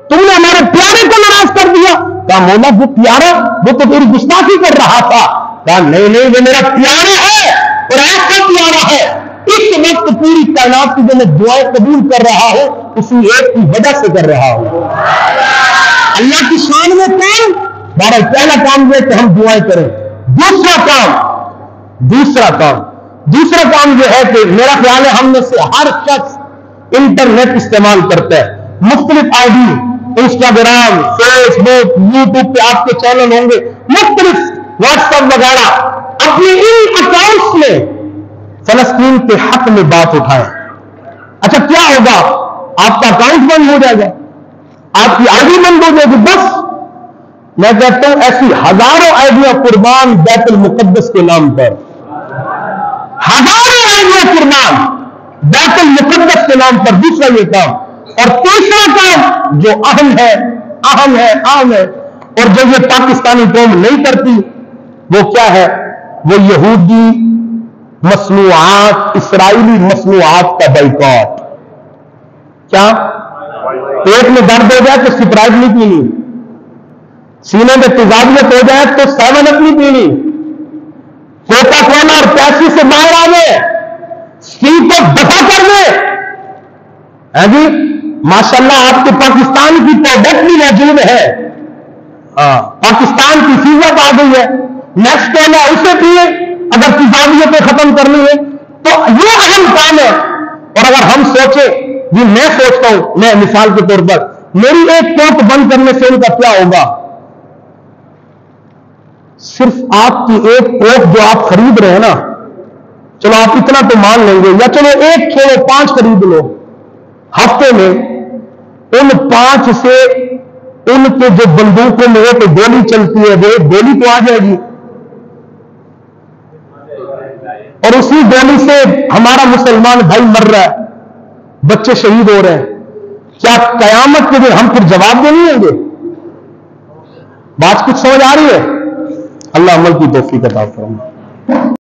S1: تم نے ہمارے پیارے کو ناراض کر دیا۔ کہا مولا وہ پیارا وہ تو تیری گستاخی کر رہا تھا۔ کہا نہیں وہ میرا پیارا ہے اور آپ کا پیارا ہے۔ اس وقت پوری کائنات کی جو میں دعائیں قبول کر رہا ہوں اسی ایک کی وجہ سے کر رہا ہوں۔ اللہ کی شان میں کام بہرحال پہلا کام یہ کہ ہم دعائیں کریں۔ دوسرا کام یہ ہے کہ میرا خیال ہے ہم میں سے ہر شخص انٹرنیٹ استعمال کرتا ہے، مختلف I D, Instagram, Facebook, YouTube پہ آپ کے چینل ہوں گے، مختلف واٹس ایپ وغیرہ، اپنے ان اکاؤنٹس میں فلسطین کے حق میں بات اٹھائیں۔ اچھا کیا ہوگا؟ آپ کا اکاؤنٹ بند ہو جائے گا، آپ کی آئی ڈی بند ہو جائے گی۔ بس میں کہتا ہوں ایسی ہزاروں آئیڈیاں قربان بیت المقدس کے نام پر، ہزاروں آئیڈیاں قربان بیت المقدس کے نام پر۔ دوسرا یہ کام، اور تیسرا کام جو اہم ہے اور جو یہ پاکستانی قوم نہیں کرتی وہ کیا ہے؟ وہ یہودی مصنوعات، اسرائیلی مصنوعات کا بائیکاٹ۔ کیا پیٹ میں درد ہو جائے تو سپرائٹ نہیں پینی، سینے میں تیزابیت ہو جائے تو 7 اپ نہیں پینی، کوکا کولا اور پیپسی سے باہر آ گئے، سین کو دفع کر دے۔ جی ماشاءاللہ آپ کے پاکستان کی پروڈکٹ بھی موجود ہے، پاکستان کی فیزت آ گئی ہے، نیکسٹ کولا اسے پیے اگر تیزابیتیں ختم کرنی ہے۔ تو یہ اہم کام ہے اور اگر ہم سوچیں، یہ میں سوچتا ہوں، میں مثال کے طور پر میری ایک کوٹ بند کرنے سے ان کا کیا ہوگا؟ صرف آپ کی ایک کوٹ جو آپ خرید رہے ہیں نا، چلو آپ اتنا تو مان لیں گے، یا چلو ایک چھوڑو 5 خرید لو، ہفتے میں ان 5 سے ان کے جو بندوقوں میں تو گولی چلتی ہے، وہ گولی تو آ جائے گی، اور اسی گولی سے ہمارا مسلمان بھائی مر رہا ہے، بچے شہید ہو رہے ہیں۔ کیا قیامت کے دن ہم پھر جواب دیں گے؟ بات کچھ سمجھ آ رہی ہے؟ اللہ عمل کی توفیق عطا فرمائے۔